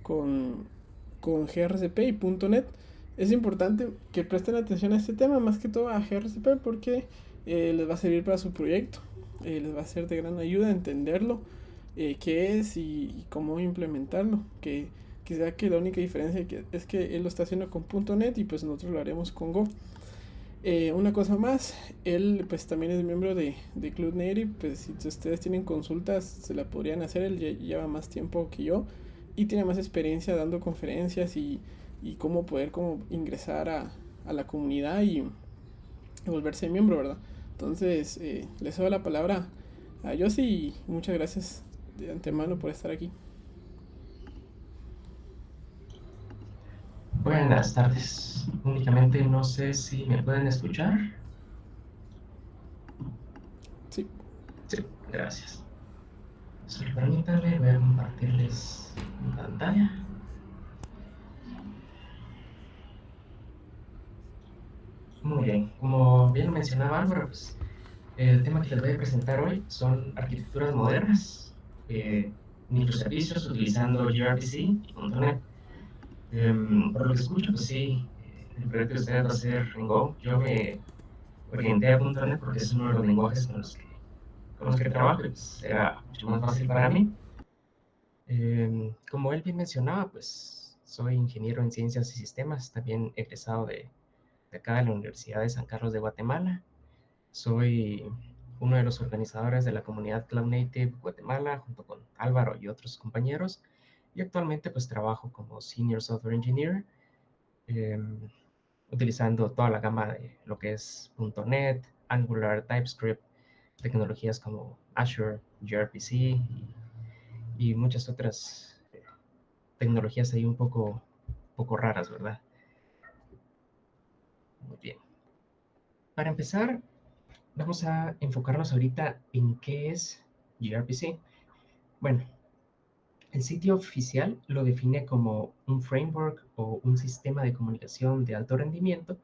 con, con gRCP y .NET. Es importante que presten atención a este tema, más que todo a gRCP, porque les va a servir para su proyecto. Les va a ser de gran ayuda entenderlo, qué es y cómo implementarlo. Que quizá que la única diferencia es que él lo está haciendo con .NET y pues nosotros lo haremos con Go. Una cosa más, él pues también es miembro de Cloud Native, pues si ustedes tienen consultas se la podrían hacer, él lleva más tiempo que yo y tiene más experiencia dando conferencias y cómo poder como ingresar a la comunidad y volverse miembro, ¿verdad? Entonces, les doy la palabra a Yossi y muchas gracias de antemano por estar aquí. Buenas tardes. Únicamente no sé si me pueden escuchar. Sí. Sí, gracias. Solo permítanme, voy a compartirles mi pantalla. Muy bien, como bien mencionaba Álvaro, pues, el tema que les voy a presentar hoy son arquitecturas modernas, eh, microservicios utilizando gRPC y .NET. Por lo que escucho, pues sí, el proyecto de ustedes va a ser en Go. Yo me orienté a .NET porque es uno de los lenguajes con los que trabajo y pues era mucho más fácil para mí. Como él bien mencionaba, pues soy ingeniero en ciencias y sistemas, también egresado de acá de la Universidad de San Carlos de Guatemala. Soy uno de los organizadores de la comunidad Cloud Native Guatemala, junto con Álvaro y otros compañeros. Y actualmente pues trabajo como Senior Software Engineer, eh, utilizando toda la gama de lo que es .NET, Angular, TypeScript, tecnologías como Azure, gRPC y muchas otras tecnologías ahí un poco raras, ¿verdad? Muy bien. Para empezar, vamos a enfocarnos ahorita en qué es gRPC. Bueno, el sitio oficial lo define como un framework o un sistema de comunicación de alto rendimiento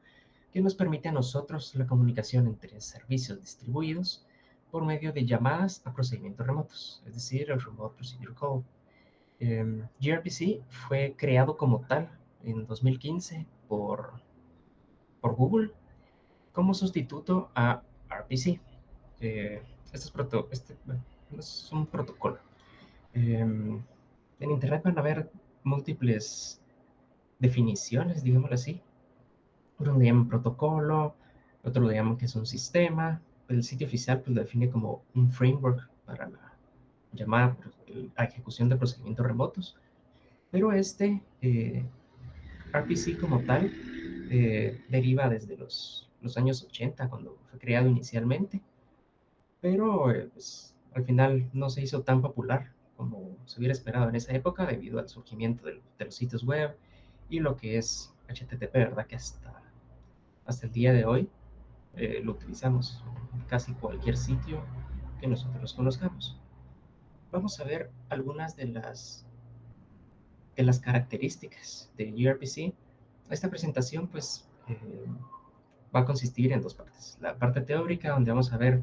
que nos permite a nosotros la comunicación entre servicios distribuidos por medio de llamadas a procedimientos remotos, es decir, el Remote Procedure Call. gRPC fue creado como tal en 2015 por Google como sustituto a RPC. Bueno, es un protocolo. En Internet van a haber múltiples definiciones, digámoslo así. Uno le llaman protocolo, otro lo llaman que es un sistema. El sitio oficial pues, lo define como un framework para la llamada a ejecución de procedimientos remotos. Pero RPC como tal, deriva desde los años 80, cuando fue creado inicialmente, pero pues, al final no se hizo tan popular como se hubiera esperado en esa época debido al surgimiento de los sitios web y lo que es HTTP, ¿verdad? Que hasta el día de hoy lo utilizamos en casi cualquier sitio que nosotros conozcamos. Vamos a ver algunas de las características de gRPC. Esta presentación pues va a consistir en dos partes. La parte teórica, donde vamos a ver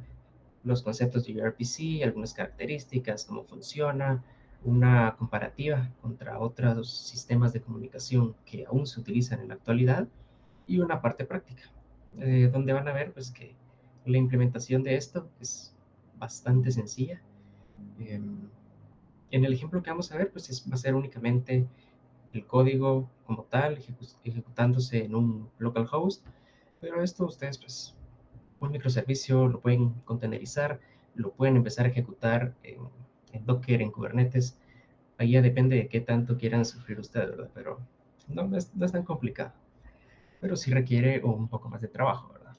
los conceptos de gRPC, algunas características, cómo funciona, una comparativa contra otros sistemas de comunicación que aún se utilizan en la actualidad, y una parte práctica, donde van a ver pues, que la implementación de esto es bastante sencilla. Eh, en el ejemplo que vamos a ver, pues va a ser únicamente el código como tal, ejecutándose en un localhost, pero esto ustedes pues un microservicio lo pueden containerizar, lo pueden empezar a ejecutar en Docker, en Kubernetes. Ahí ya depende de qué tanto quieran sufrir ustedes, ¿verdad? Pero no es tan complicado. Pero sí requiere un poco más de trabajo, ¿verdad?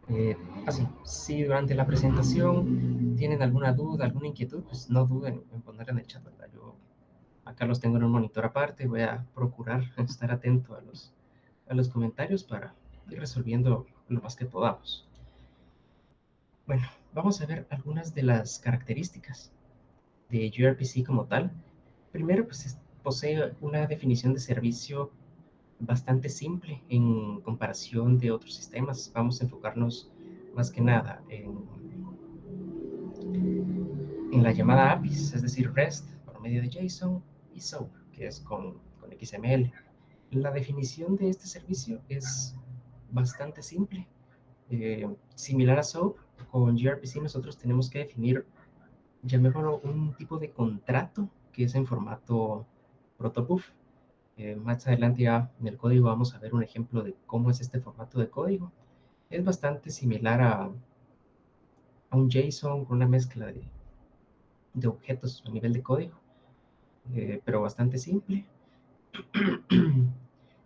Eh, Así, si durante la presentación tienen alguna duda, alguna inquietud, pues no duden en ponerla en el chat, ¿verdad? Yo acá los tengo en un monitor aparte, voy a procurar estar atento a los comentarios para ir resolviendo lo más que podamos. Bueno, vamos a ver algunas de las características de gRPC como tal. Primero, pues posee una definición de servicio bastante simple en comparación de otros sistemas. Vamos a enfocarnos más que nada en la llamada APIs, es decir, REST, por medio de JSON, y SOAP, que es con XML. La definición de este servicio es bastante simple. Similar a SOAP, con gRPC nosotros tenemos que definir, llamémoslo, un tipo de contrato que es en formato protobuf. Más adelante ya en el código vamos a ver un ejemplo de cómo es este formato de código. Es bastante similar a un JSON con una mezcla de objetos a nivel de código, pero bastante simple.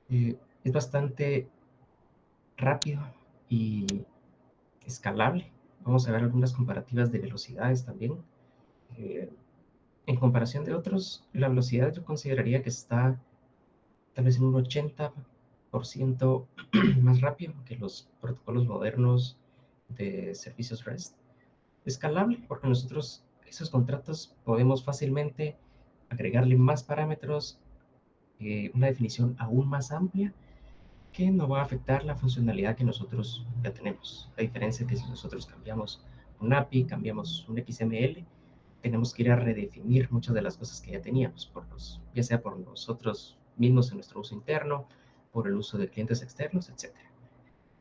Es bastante rápido y escalable. Vamos a ver algunas comparativas de velocidades también. Eh, en comparación de otros, la velocidad yo consideraría que está tal vez en un 80% más rápido que los protocolos modernos de servicios REST. Escalable, porque nosotros esos contratos podemos fácilmente agregarle más parámetros, una definición aún más amplia que no va a afectar la funcionalidad que nosotros ya tenemos. A diferencia que si nosotros cambiamos un API, cambiamos un XML, tenemos que ir a redefinir muchas de las cosas que ya teníamos, ya sea por nosotros mismos en nuestro uso interno, por el uso de clientes externos, etc.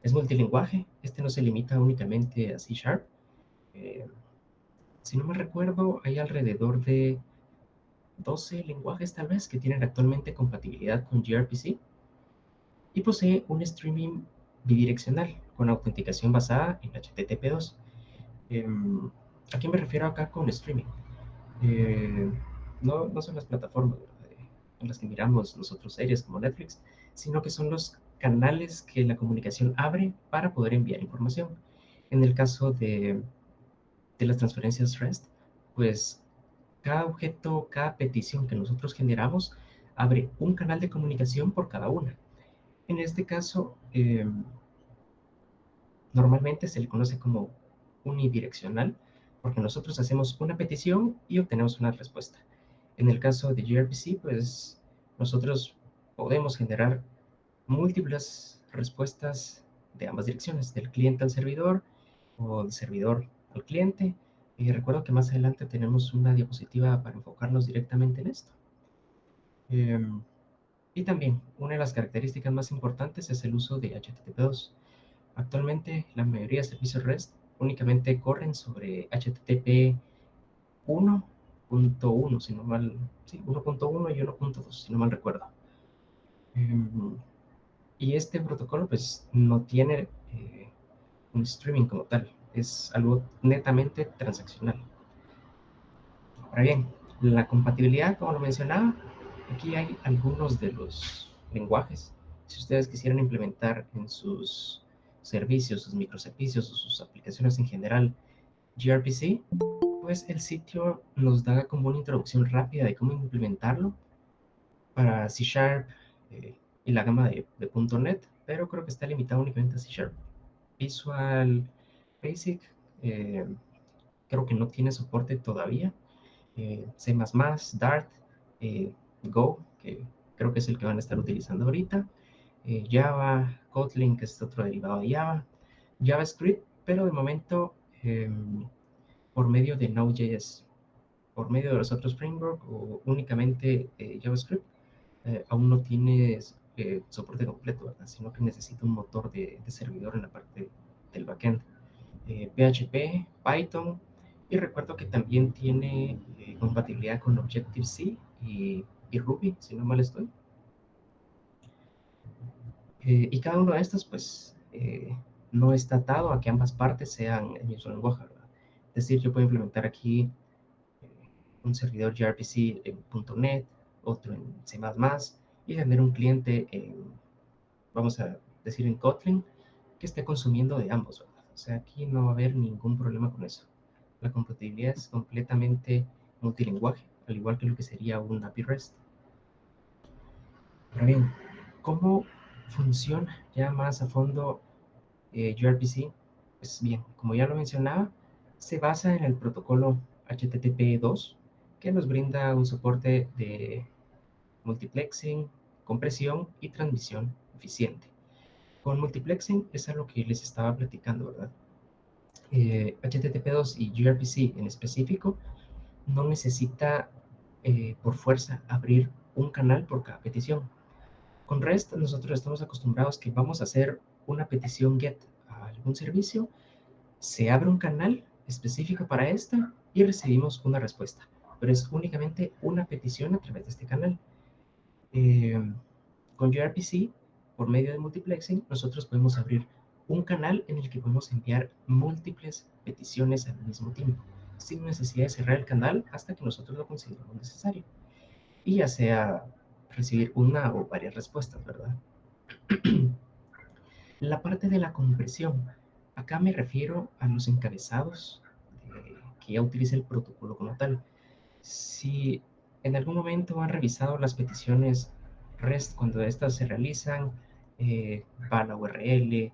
Es multilingüaje, este no se limita únicamente a C Sharp. Eh, si no me recuerdo, hay alrededor de 12 lenguajes tal vez que tienen actualmente compatibilidad con gRPC, y posee un streaming bidireccional con autenticación basada en HTTP2. ¿A qué me refiero acá con streaming? Eh, no son las plataformas, ¿verdad?, en las que miramos nosotros series como Netflix, sino que son los canales que la comunicación abre para poder enviar información. En el caso de las transferencias REST, pues cada objeto, cada petición que nosotros generamos abre un canal de comunicación por cada una. En este caso, normalmente se le conoce como unidireccional, porque nosotros hacemos una petición y obtenemos una respuesta. En el caso de gRPC, pues nosotros podemos generar múltiples respuestas de ambas direcciones, del cliente al servidor o del servidor al cliente. Y recuerdo que más adelante tenemos una diapositiva para enfocarnos directamente en esto. Y también, una de las características más importantes es el uso de HTTP2. Actualmente, la mayoría de servicios REST únicamente corren sobre HTTP 1.1, si no mal, sí, 1.1 y 1.2, si no mal recuerdo. Y este protocolo, pues, no tiene un streaming como tal, es algo netamente transaccional. Ahora bien, la compatibilidad, como lo mencionaba, aquí hay algunos de los lenguajes. Si ustedes quisieran implementar en sus servicios, sus microservicios o sus aplicaciones en general gRPC, pues el sitio nos da como una introducción rápida de cómo implementarlo para C Sharp y la gama de .NET, pero creo que está limitado únicamente a C Sharp. Visual Basic, eh, creo que no tiene soporte todavía. C++, Dart, Go, que creo que es el que van a estar utilizando ahorita, Java, Kotlin, que es otro derivado de Java, JavaScript, pero de momento por medio de Node.js, por medio de los otros frameworks o únicamente JavaScript, aún no tiene soporte completo, ¿verdad?, sino que necesita un motor de servidor en la parte del backend. PHP, Python, y recuerdo que también tiene compatibilidad con Objective-C y Ruby, si no mal estoy. Y cada uno de estos, pues, no está atado a que ambas partes sean el mismo lenguaje, ¿verdad? Es decir, yo puedo implementar aquí un servidor gRPC en .NET, otro en C++, y tener un cliente vamos a decir, en Kotlin, que esté consumiendo de ambos, ¿verdad? O sea, aquí no va a haber ningún problema con eso. La compatibilidad es completamente multilingüaje, al igual que lo que sería un API REST. Ahora bien, ¿cómo funciona ya más a fondo gRPC? Pues bien, como ya lo mencionaba, se basa en el protocolo HTTP2, que nos brinda un soporte de multiplexing, compresión y transmisión eficiente. Con multiplexing es a lo que les estaba platicando, ¿verdad? HTTP2 y gRPC en específico no necesita por fuerza abrir un canal por cada petición. Con REST nosotros estamos acostumbrados que vamos a hacer una petición GET a algún servicio, se abre un canal específico para esta y recibimos una respuesta, pero es únicamente una petición a través de este canal. Con gRPC, por medio de multiplexing, nosotros podemos abrir un canal en el que podemos enviar múltiples peticiones al mismo tiempo, sin necesidad de cerrar el canal hasta que nosotros lo consideramos necesario. Y ya sea recibir una o varias respuestas, ¿verdad? La parte de la compresión. Acá me refiero a los encabezados que ya utiliza el protocolo como tal. Si en algún momento han revisado las peticiones REST cuando estas se realizan, va a la URL,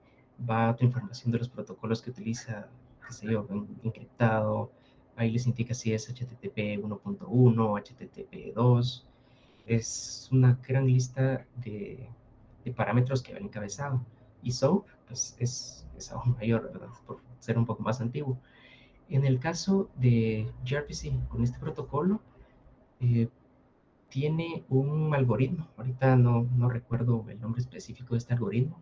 va a otra información de los protocolos que utiliza, qué sé yo, encriptado, ahí les indica si es HTTP 1.1, HTTP 2, es una gran lista de parámetros que va el encabezado. Y SOAP pues, es aún mayor, ¿verdad? Por ser un poco más antiguo. En el caso de gRPC, con este protocolo, eh, tiene un algoritmo, ahorita no recuerdo el nombre específico de este algoritmo,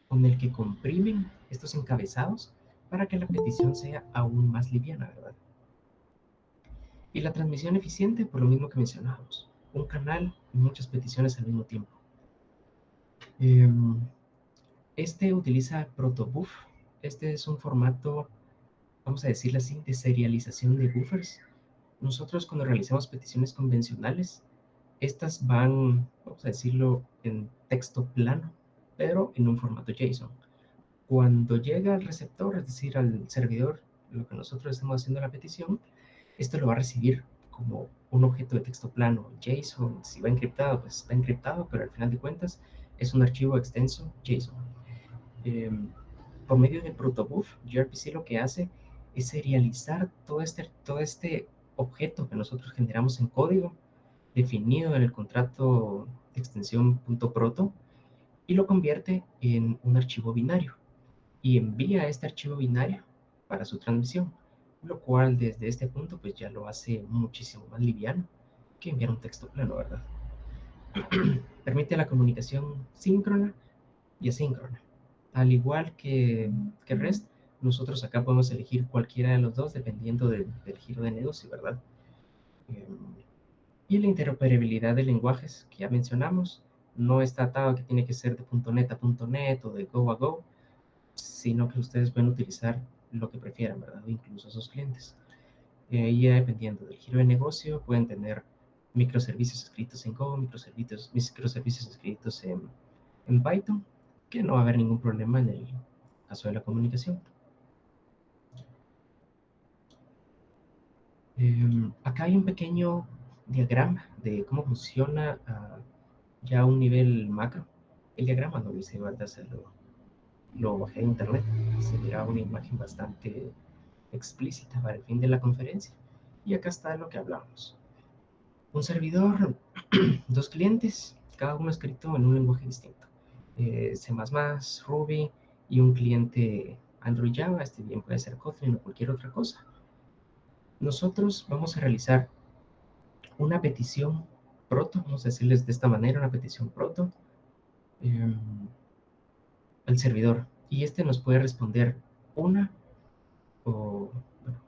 con el que comprimen estos encabezados para que la petición sea aún más liviana, ¿verdad? Y la transmisión eficiente, por lo mismo que mencionábamos, un canal y muchas peticiones al mismo tiempo. Este utiliza protobuf. Este es un formato, vamos a decirlo así, de serialización de buffers. Nosotros cuando realizamos peticiones convencionales, estas van, vamos a decirlo, en texto plano, pero en un formato JSON. Cuando llega al receptor, es decir, al servidor, lo que nosotros estamos haciendo la petición, esto lo va a recibir como un objeto de texto plano, JSON. Si va encriptado, pues está encriptado, pero al final de cuentas es un archivo extenso JSON. Eh, por medio de protobuf, gRPC lo que hace es serializar todo este objeto que nosotros generamos en código definido en el contrato de extensión .proto y lo convierte en un archivo binario y envía este archivo binario para su transmisión, lo cual desde este punto pues ya lo hace muchísimo más liviano que enviar un texto plano, ¿verdad? Permite la comunicación síncrona y asíncrona. Al igual que REST, nosotros acá podemos elegir cualquiera de los dos dependiendo del giro de negocio, ¿verdad? Eh, y la interoperabilidad de lenguajes que ya mencionamos no está atado a que tiene que ser de .NET a .NET o de Go a Go, sino que ustedes pueden utilizar lo que prefieran, ¿verdad? Incluso a sus clientes. Y ya dependiendo del giro de negocio, pueden tener microservicios escritos en Go, microservicios escritos en Python, que no va a haber ningún problema en el caso de la comunicación. Acá hay un pequeño diagrama de cómo funciona ya a un nivel macro. El diagrama no lo hice, ¿verdad? Lo bajé de internet. Se mira una imagen bastante explícita para el fin de la conferencia. Y acá está lo que hablamos. Un servidor, dos clientes, cada uno escrito en un lenguaje distinto. C++, Ruby y un cliente Android Java, este bien puede ser Kotlin o cualquier otra cosa. Nosotros vamos a realizar una petición proto, vamos a decirles de esta manera, una petición proto eh, al servidor. Y este nos puede responder una o, bueno,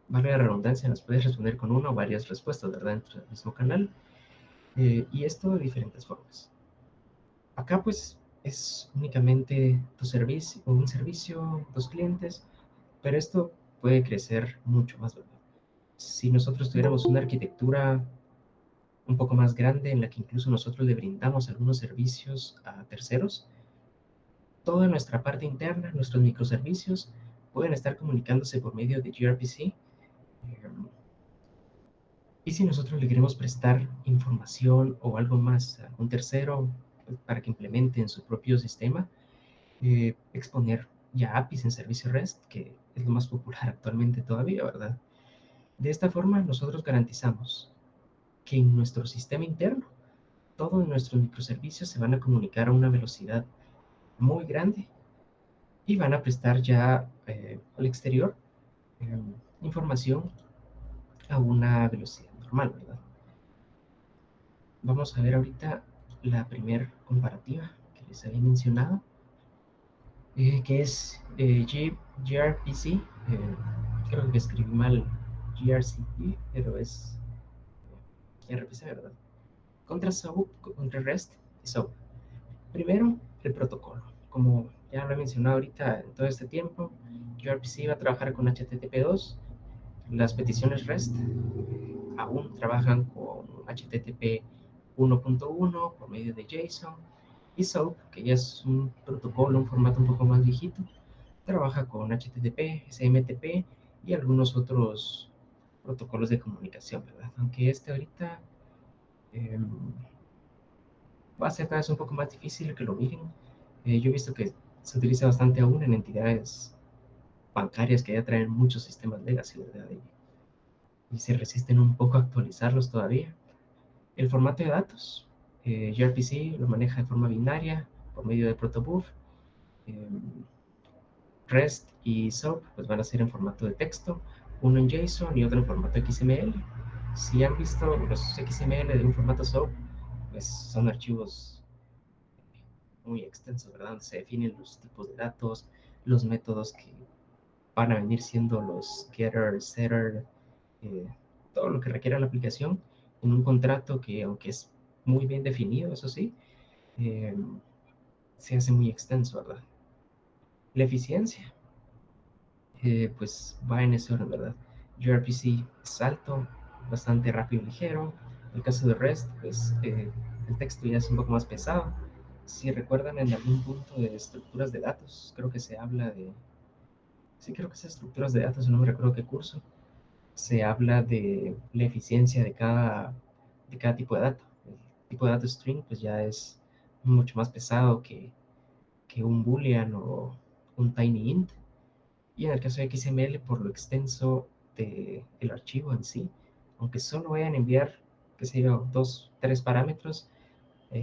valga la redundancia, nos puede responder con una o varias respuestas, ¿verdad? Dentro del mismo canal. Y esto de diferentes formas. Acá pues es únicamente un servicio, dos clientes, pero esto puede crecer mucho más, ¿verdad? Si nosotros tuviéramos una arquitectura un poco más grande en la que incluso nosotros le brindamos algunos servicios a terceros, toda nuestra parte interna, nuestros microservicios, pueden estar comunicándose por medio de gRPC. Y si nosotros le queremos prestar información o algo más a un tercero para que implemente en su propio sistema, exponer ya APIs en servicio REST, que es lo más popular actualmente todavía, ¿verdad? De esta forma nosotros garantizamos que en nuestro sistema interno todos nuestros microservicios se van a comunicar a una velocidad muy grande y van a prestar ya al exterior eh, información a una velocidad normal, ¿verdad? vamos a ver ahorita la primera comparativa que les había mencionado, que es gRPC. Creo que escribí mal gRCP, pero es RPC, ¿verdad? Contra SOAP, contra REST y SOAP. Primero, el protocolo. Como ya lo he mencionado ahorita en todo este tiempo, gRPC va a trabajar con HTTP2. Las peticiones REST aún trabajan con HTTP 1.1 por medio de JSON, y SOAP, que ya es un protocolo, un formato un poco más viejito, trabaja con HTTP, SMTP y algunos otros protocolos de comunicación, ¿verdad? Aunque este ahorita eh, va a ser cada vez un poco más difícil que lo miren. Yo he visto que se utiliza bastante aún en entidades bancarias que ya traen muchos sistemas legacy, ¿verdad? Y se resisten un poco a actualizarlos todavía. El formato de datos, gRPC lo maneja de forma binaria por medio de protobuf. Eh, REST y SOAP pues van a ser en formato de texto, uno en JSON y otro en formato XML. Si han visto los XML de un formato SOAP, pues son archivos muy extensos, ¿verdad? Donde se definen los tipos de datos, los métodos que van a venir siendo los getter, setter, eh, todo lo que requiera la aplicación en un contrato que, aunque es muy bien definido, eso sí, eh, se hace muy extenso, ¿verdad? La eficiencia, pues va en ese orden, ¿verdad? gRPC es alto, bastante rápido y ligero. En el caso de REST, pues el texto ya es un poco más pesado. Si recuerdan en algún punto de estructuras de datos, creo que se habla de... Sí, creo que es estructuras de datos, no me recuerdo qué curso. Se habla de la eficiencia de cada tipo de dato. El tipo de dato string pues ya es mucho más pesado que un boolean o un tiny int. Y en el caso de XML, por lo extenso del archivo en sí, aunque solo vayan a enviar, qué sé yo, dos, tres parámetros,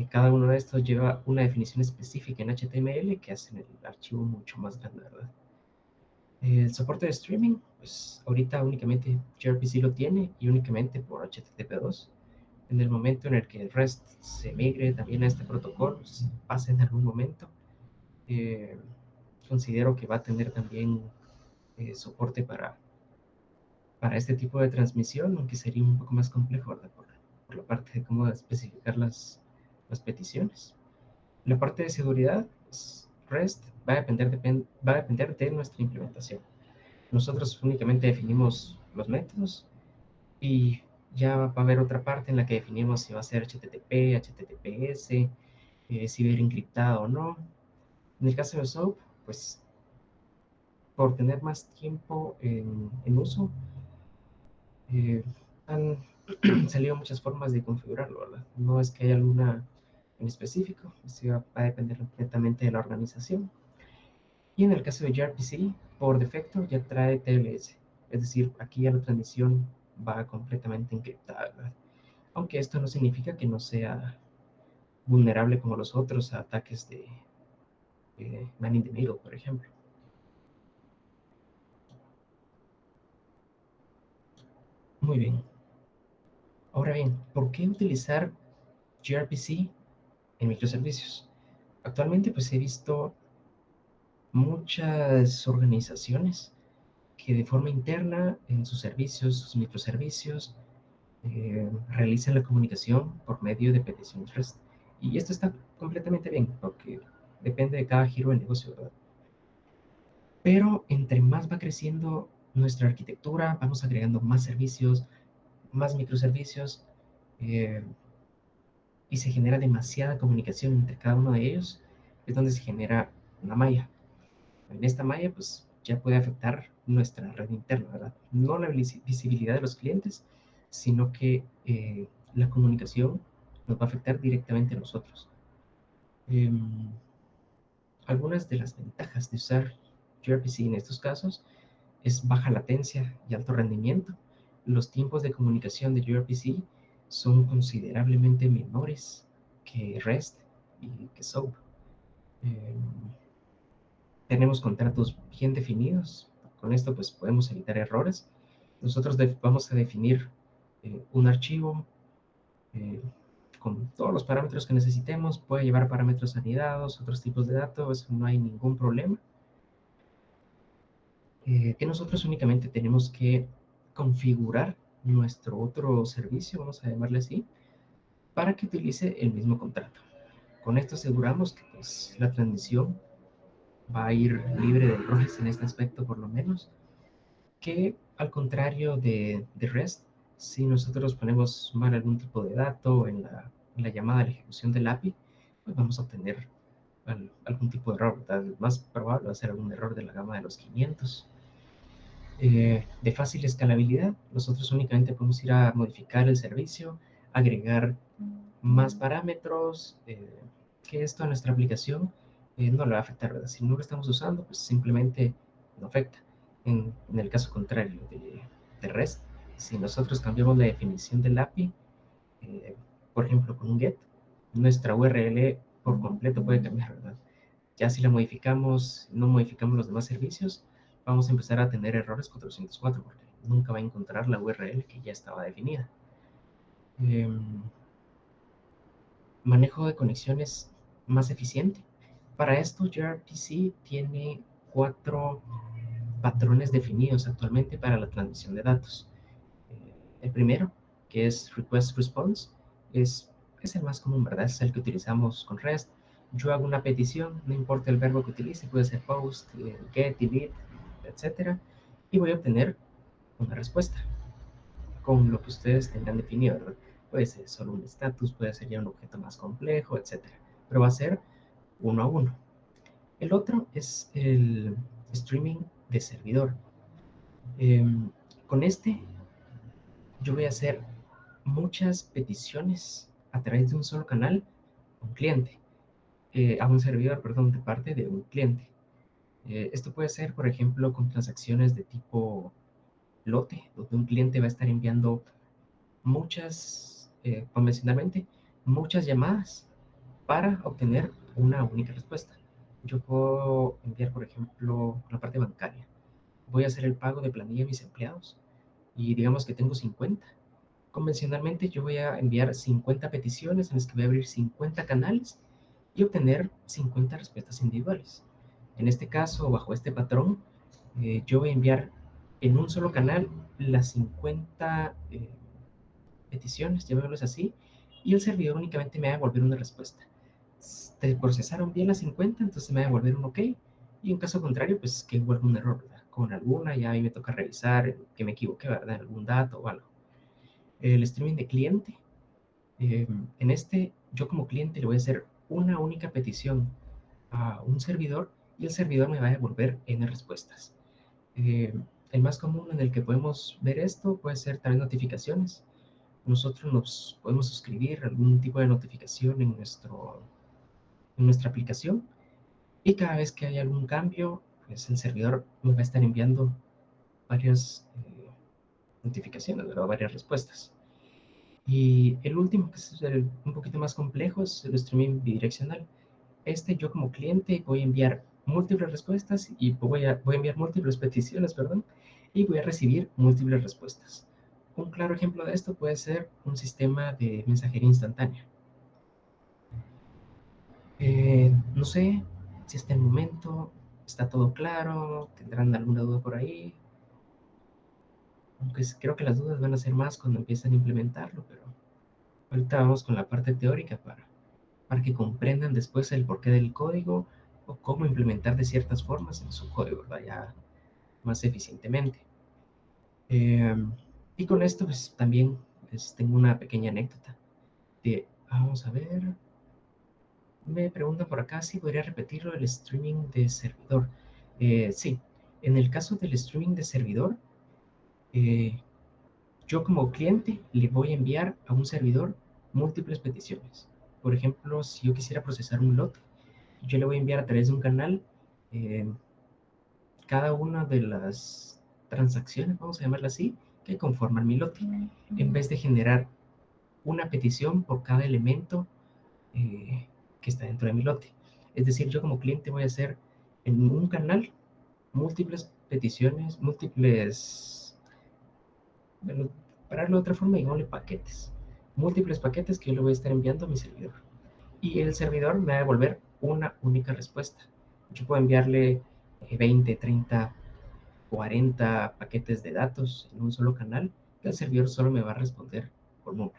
cada uno de estos lleva una definición específica en HTML que hacen el archivo mucho más grande, ¿verdad? El soporte de streaming, pues ahorita únicamente gRPC lo tiene y únicamente por HTTP2. En el momento en el que el REST se migre también a este protocolo, si pasa en algún momento, eh, considero que va a tener también soporte para este tipo de transmisión, aunque sería un poco más complejo, ¿verdad? Por la parte de cómo especificar las peticiones. La parte de seguridad, pues, REST va a depender de nuestra implementación. Nosotros únicamente definimos los métodos y ya va a haber otra parte en la que definimos si va a ser HTTP, HTTPS, si va a ir encriptado o no. En el caso de SOAP, pues por tener más tiempo en uso, eh, han salido muchas formas de configurarlo, ¿verdad? No es que haya alguna en específico, esto va a depender completamente de la organización. Y en el caso de gRPC, por defecto ya trae TLS, es decir, aquí ya la transmisión va completamente encriptada, ¿verdad? Aunque esto no significa que no sea vulnerable como los otros a ataques de man in the middle, por ejemplo. Muy bien. Ahora bien, ¿por qué utilizar gRPC en microservicios? Actualmente pues he visto muchas organizaciones que de forma interna en sus servicios, sus microservicios, realizan la comunicación por medio de peticiones REST. Y esto está completamente bien, porque depende de cada giro del negocio, ¿verdad? Pero entre más va creciendo nuestra arquitectura, vamos agregando más servicios, más microservicios, eh, y se genera demasiada comunicación entre cada uno de ellos, es donde se genera una malla. En esta malla, pues ya puede afectar nuestra red interna, ¿verdad? No la visibilidad de los clientes, sino que la comunicación nos va a afectar directamente a nosotros. Em, Algunas de las ventajas de usar gRPC en estos casos es baja latencia y alto rendimiento. Los tiempos de comunicación de gRPC son considerablemente menores que REST y que SOAP. Em, Tenemos contratos bien definidos. Con esto pues podemos evitar errores. Nosotros vamos a definir un archivo eh, con todos los parámetros que necesitemos, puede llevar parámetros anidados, otros tipos de datos, no hay ningún problema. Que nosotros únicamente tenemos que configurar nuestro otro servicio, vamos a llamarle así, para que utilice el mismo contrato. Con esto aseguramos que pues, la transmisión va a ir libre de errores en este aspecto por lo menos, que al contrario de REST, si nosotros ponemos mal algún tipo de dato en la llamada a la ejecución del API, pues vamos a obtener algún tipo de error, ¿verdad? El más probable va a ser algún error de la gama de los 500. De fácil escalabilidad, nosotros únicamente podemos ir a modificar el servicio, agregar más parámetros, que esto a nuestra aplicación no le va a afectar, ¿verdad? Si no lo estamos usando, pues simplemente no afecta. En el caso contrario de REST, si nosotros cambiamos la definición del API, eh, por ejemplo, con un GET, nuestra URL por completo puede cambiar, ¿verdad? Ya si la modificamos, no modificamos los demás servicios, vamos a empezar a tener errores 404 porque nunca va a encontrar la URL que ya estaba definida. Manejo de conexiones más eficiente. Para esto, gRPC tiene 4 patrones definidos actualmente para la transmisión de datos. El primero, que es Request Response, es el más común, ¿verdad? Es el que utilizamos con REST. Yo hago una petición, no importa el verbo que utilice, puede ser post, get, delete, etcétera, y voy a obtener una respuesta con lo que ustedes tengan definido, ¿verdad? Puede ser solo un status, puede ser ya un objeto más complejo, etcétera, pero va a ser uno a uno. El otro es el streaming de servidor. Con este yo voy a hacer muchas peticiones a través de un solo canal a un cliente, a un servidor, perdón, de parte de un cliente. Esto puede ser, por ejemplo, con transacciones de tipo lote, donde un cliente va a estar enviando muchas, convencionalmente, muchas llamadas para obtener una única respuesta. Yo puedo enviar, por ejemplo, la parte bancaria. Voy a hacer el pago de planilla a mis empleados y digamos que tengo 50. Convencionalmente yo voy a enviar 50 peticiones en las que voy a abrir 50 canales y obtener 50 respuestas individuales. En este caso, bajo este patrón, yo voy a enviar en un solo canal las 50 peticiones, llamémoslas así, y el servidor únicamente me va a devolver una respuesta. Te procesaron bien las 50, entonces me va a devolver un OK, y en caso contrario, pues que vuelva un error, ¿verdad? Con alguna, ya a mí me toca revisar que me equivoqué, ¿verdad? En algún dato o algo. El streaming de cliente, en este, yo como cliente le voy a hacer una única petición a un servidor y el servidor me va a devolver N respuestas. Eh, el más común en el que podemos ver esto puede ser también notificaciones. Nosotros nos podemos suscribir a algún tipo de notificación en nuestra aplicación y cada vez que hay algún cambio, pues el servidor nos va a estar enviando varias notificaciones, ¿verdad? Varias respuestas. Y el último, que es un poquito más complejo, es el streaming bidireccional. Yo como cliente voy a enviar múltiples respuestas y voy a enviar múltiples peticiones, perdón, y voy a recibir múltiples respuestas. Un claro ejemplo de esto puede ser un sistema de mensajería instantánea. No sé si hasta el momento está todo claro, tendrán alguna duda por ahí, aunque creo que las dudas van a ser más cuando empiezan a implementarlo, pero ahorita vamos con la parte teórica para que comprendan después el porqué del código o cómo implementar de ciertas formas en su código, ¿verdad? Ya más eficientemente. Y con esto pues también tengo una pequeña anécdota. Vamos a ver, me preguntan por acá si podría repetirlo el streaming de servidor. Sí, en el caso del streaming de servidor, eh, yo como cliente le voy a enviar a un servidor múltiples peticiones. Por ejemplo, si yo quisiera procesar un lote, yo le voy a enviar a través de un canal eh, cada una de las transacciones, vamos a llamarla así, que conforman mi lote, en vez de generar una petición por cada elemento que está dentro de mi lote. Es decir, yo como cliente voy a hacer en un canal múltiples peticiones, múltiples, bueno, para darle de otra forma, llamémosle paquetes. múltiples paquetes que yo le voy a estar enviando a mi servidor. Y el servidor me va a devolver una única respuesta. Yo puedo enviarle 20, 30, 40 paquetes de datos en un solo canal, que el servidor solo me va a responder con una.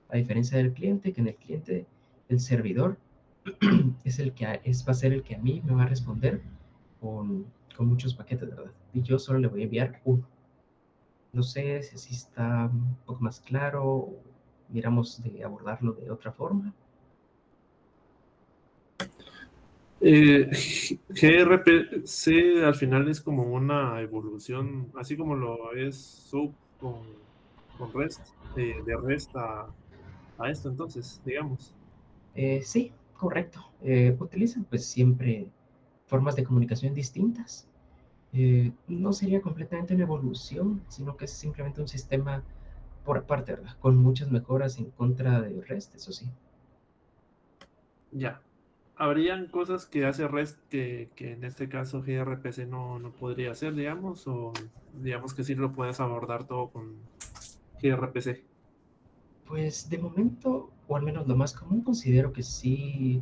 A diferencia del cliente, que en el cliente el servidor es el que va a ser el que a mí me va a responder con, con muchos paquetes, ¿verdad? Y yo solo le voy a enviar uno. No sé si así está un poco más claro o miramos de abordarlo de otra forma. gRPC al final es como una evolución, así como lo es SOAP con REST, de REST a esto entonces, digamos. Sí, correcto. Utilizan pues siempre formas de comunicación distintas. No sería completamente una evolución, sino que es simplemente un sistema por aparte, ¿verdad? Con muchas mejoras en contra de REST, eso sí. Ya. ¿Habrían cosas que hace REST que en este caso gRPC no podría hacer, digamos? O digamos que sí lo puedes abordar todo con gRPC. Pues de momento, o al menos lo más común, considero que sí,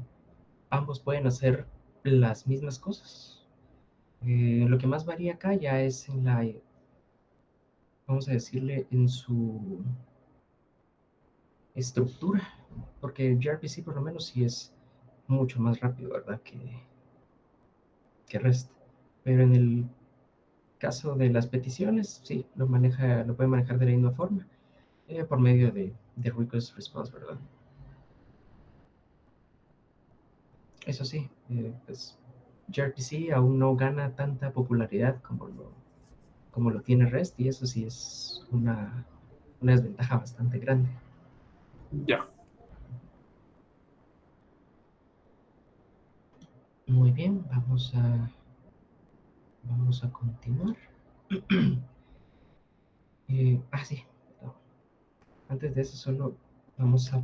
ambos pueden hacer las mismas cosas. Lo que más varía acá ya es en la, vamos a decirle, en su estructura, porque gRPC por lo menos sí es mucho más rápido, ¿verdad? Que REST. Pero en el caso de las peticiones, sí, lo puede manejar de la misma forma, por medio de request response, ¿verdad? Eso sí, pues gRPC aún no gana tanta popularidad como lo tiene REST y eso sí es una desventaja bastante grande. Ya. Muy bien, vamos a continuar. Sí, no, antes de eso solo vamos a,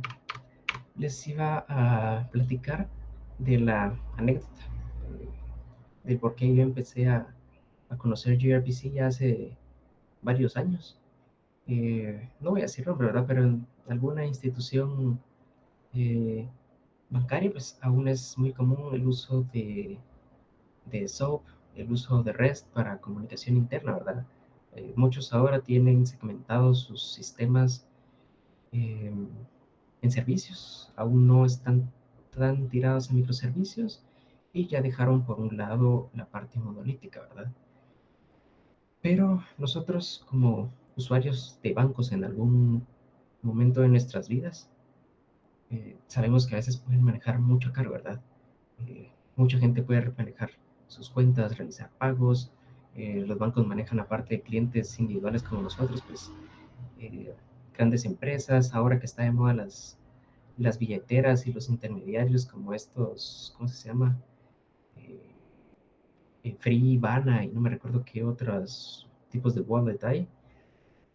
les iba a platicar de la anécdota, del por qué yo empecé a conocer gRPC ya hace varios años. No voy a decirlo, ¿verdad? Pero en alguna institución eh, bancaria, pues aún es muy común el uso de SOAP, el uso de REST para comunicación interna, ¿verdad? Muchos ahora tienen segmentados sus sistemas eh, en servicios, aún no están tan tirados a microservicios y ya dejaron por un lado la parte monolítica, ¿verdad? Pero nosotros como usuarios de bancos en algún momento de nuestras vidas, sabemos que a veces pueden manejar mucha carga, ¿verdad? Mucha gente puede manejar sus cuentas, realizar pagos, los bancos manejan aparte de clientes individuales como nosotros, pues eh, grandes empresas, ahora que está de moda las billeteras y los intermediarios como estos, ¿cómo se llama? Eh, Free, Bana y no me recuerdo qué otros tipos de wallet hay.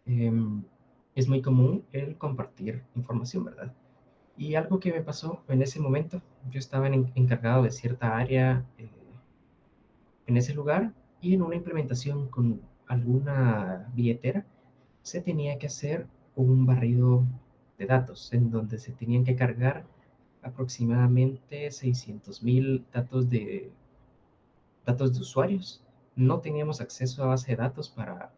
Em, es muy común el compartir información, ¿verdad? Y algo que me pasó en ese momento, yo estaba encargado de cierta área en ese lugar y en una implementación con alguna billetera se tenía que hacer un barrido de datos en donde se tenían que cargar aproximadamente 600,000 datos de usuarios. No teníamos acceso a base de datos para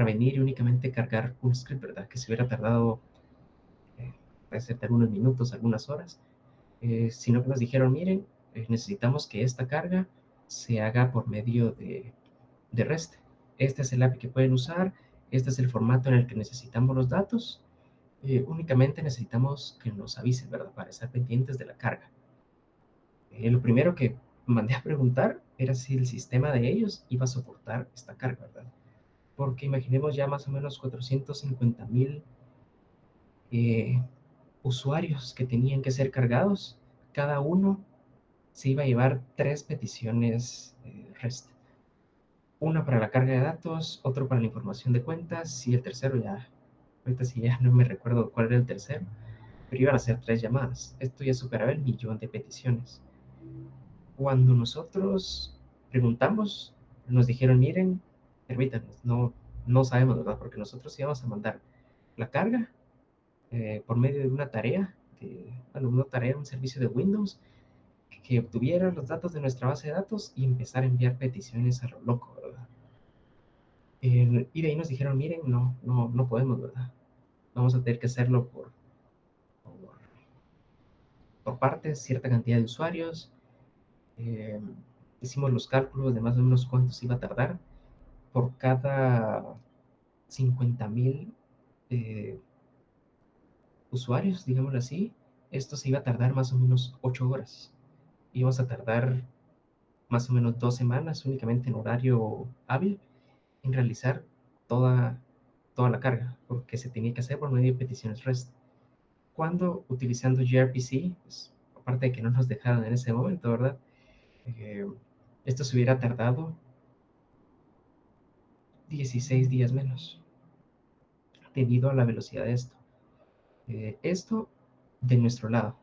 venir y únicamente cargar un script, ¿verdad? Que se hubiera tardado, puede ser algunos minutos, algunas horas, sino que nos dijeron, miren, necesitamos que esta carga se haga por medio de REST. Este es el API que pueden usar, este es el formato en el que necesitamos los datos. Únicamente necesitamos que nos avisen, ¿verdad? Para estar pendientes de la carga. Lo primero que mandé a preguntar era si el sistema de ellos iba a soportar esta carga, ¿verdad? Porque imaginemos ya más o menos 450,000 eh, usuarios que tenían que ser cargados. Cada uno se iba a llevar tres peticiones REST. Una para la carga de datos, otro para la información de cuentas y el tercero ya, ahorita sí ya no me recuerdo cuál era el tercero, pero iban a ser tres llamadas. Esto ya superaba el millón de peticiones. Cuando nosotros preguntamos, nos dijeron, miren, permítanos, no sabemos, ¿verdad? Porque nosotros íbamos a mandar la carga por medio de una tarea, un servicio de Windows, que obtuviera los datos de nuestra base de datos y empezar a enviar peticiones a lo loco, ¿verdad? Y de ahí nos dijeron, miren, no podemos, ¿verdad? Vamos a tener que hacerlo por, por partes, cierta cantidad de usuarios. Eh, Hicimos los cálculos de más o menos cuánto se iba a tardar por cada 50,000 usuarios, digámoslo así. Esto se iba a tardar más o menos 8 horas. Íbamos a tardar más o menos 2 semanas únicamente en horario hábil en realizar toda la carga, porque se tenía que hacer por medio de peticiones REST. Cuando utilizando gRPC, pues, aparte de que no nos dejaron en ese momento, ¿verdad? Eh, Esto se hubiera tardado 16 días menos, debido a la velocidad de esto. Esto de nuestro lado,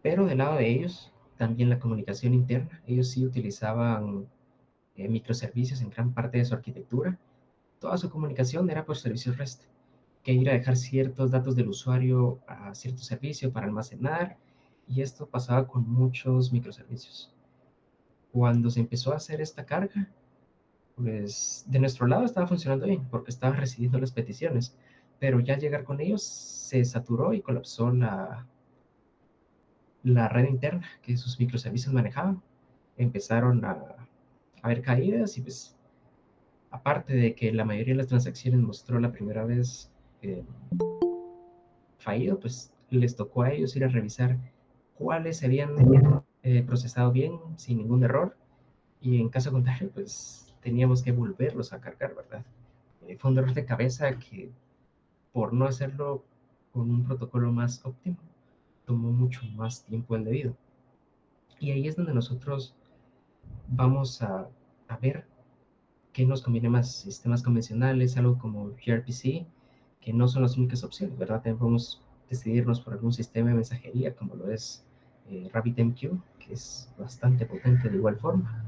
pero del lado de ellos, también la comunicación interna. Ellos sí utilizaban microservicios en gran parte de su arquitectura. Toda su comunicación era por servicios REST, que ir a dejar ciertos datos del usuario a cierto servicio para almacenar, y esto pasaba con muchos microservicios. Cuando se empezó a hacer esta carga, pues de nuestro lado estaba funcionando bien, porque estaba recibiendo las peticiones, pero ya llegar con ellos se saturó y colapsó la red interna que sus microservicios manejaban. Empezaron a haber caídas y pues aparte de que la mayoría de las transacciones mostró la primera vez eh, fallido, pues les tocó a ellos ir a revisar cuáles se habían procesado bien, sin ningún error, y en caso contrario, pues teníamos que volverlos a cargar, ¿verdad? Fue un dolor de cabeza que por no hacerlo con un protocolo más óptimo, tomó mucho más tiempo del debido. Y ahí es donde nosotros vamos a ver qué nos conviene más, sistemas convencionales, algo como gRPC, que no son las únicas opciones, ¿verdad? También podemos decidirnos por algún sistema de mensajería, como lo es RabbitMQ, que es bastante potente de igual forma.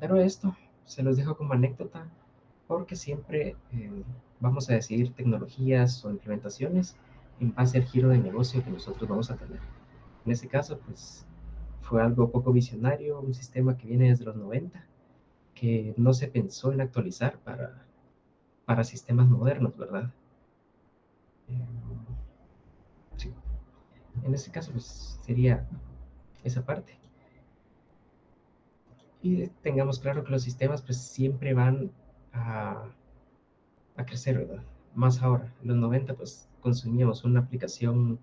Pero esto se los dejo como anécdota, porque siempre vamos a decidir tecnologías o implementaciones en base al giro de negocio que nosotros vamos a tener. En este caso, pues fue algo poco visionario, un sistema que viene desde los 90, que no se pensó en actualizar para sistemas modernos, ¿verdad? Eh, sí. En este caso, pues sería esa parte. Y tengamos claro que los sistemas pues siempre van a, a crecer, ¿verdad? Más ahora. En los 90 pues consumíamos una aplicación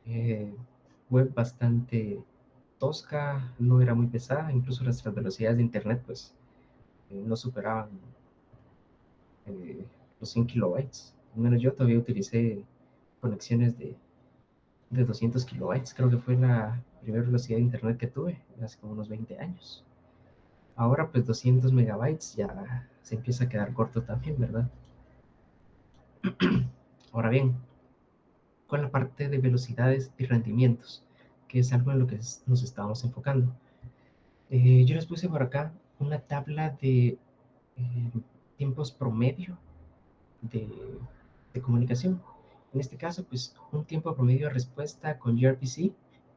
eh, web bastante tosca, no era muy pesada, incluso las velocidades de internet pues no superaban eh, los 100 kilobytes. Al menos yo todavía utilicé conexiones de 200 kilobytes, creo que fue la primera velocidad de internet que tuve, hace como unos 20 años. Ahora pues 200 megabytes ya se empieza a quedar corto también, ¿verdad? Ahora bien, con la parte de velocidades y rendimientos, que es algo en lo que nos estábamos enfocando. Yo les puse por acá una tabla de eh, tiempos promedio de, de comunicación. En este caso, pues un tiempo promedio de respuesta con gRPC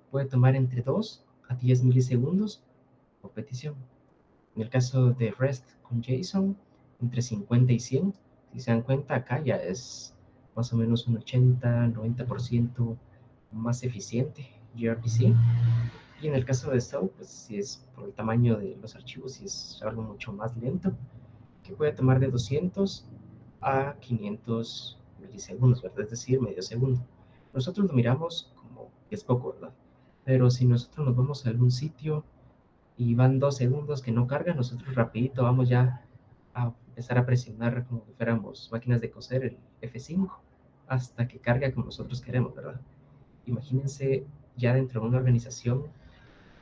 puede tomar entre 2 a 10 milisegundos por petición. En el caso de REST con JSON, entre 50 y 100. Si se dan cuenta, acá ya es más o menos un 80-90% más eficiente gRPC. Y en el caso de SOAP, pues si es por el tamaño de los archivos, si es algo mucho más lento, que puede tomar de 200 a 500 milisegundos, ¿verdad? Es decir, medio segundo. Nosotros lo miramos como que es poco, ¿verdad? Pero si nosotros nos vamos a algún sitio y van 2 segundos que no cargan, nosotros rapidito vamos ya a empezar a presionar como si fuéramos máquinas de coser el F5 hasta que cargue como nosotros queremos, ¿verdad? Imagínense ya dentro de una organización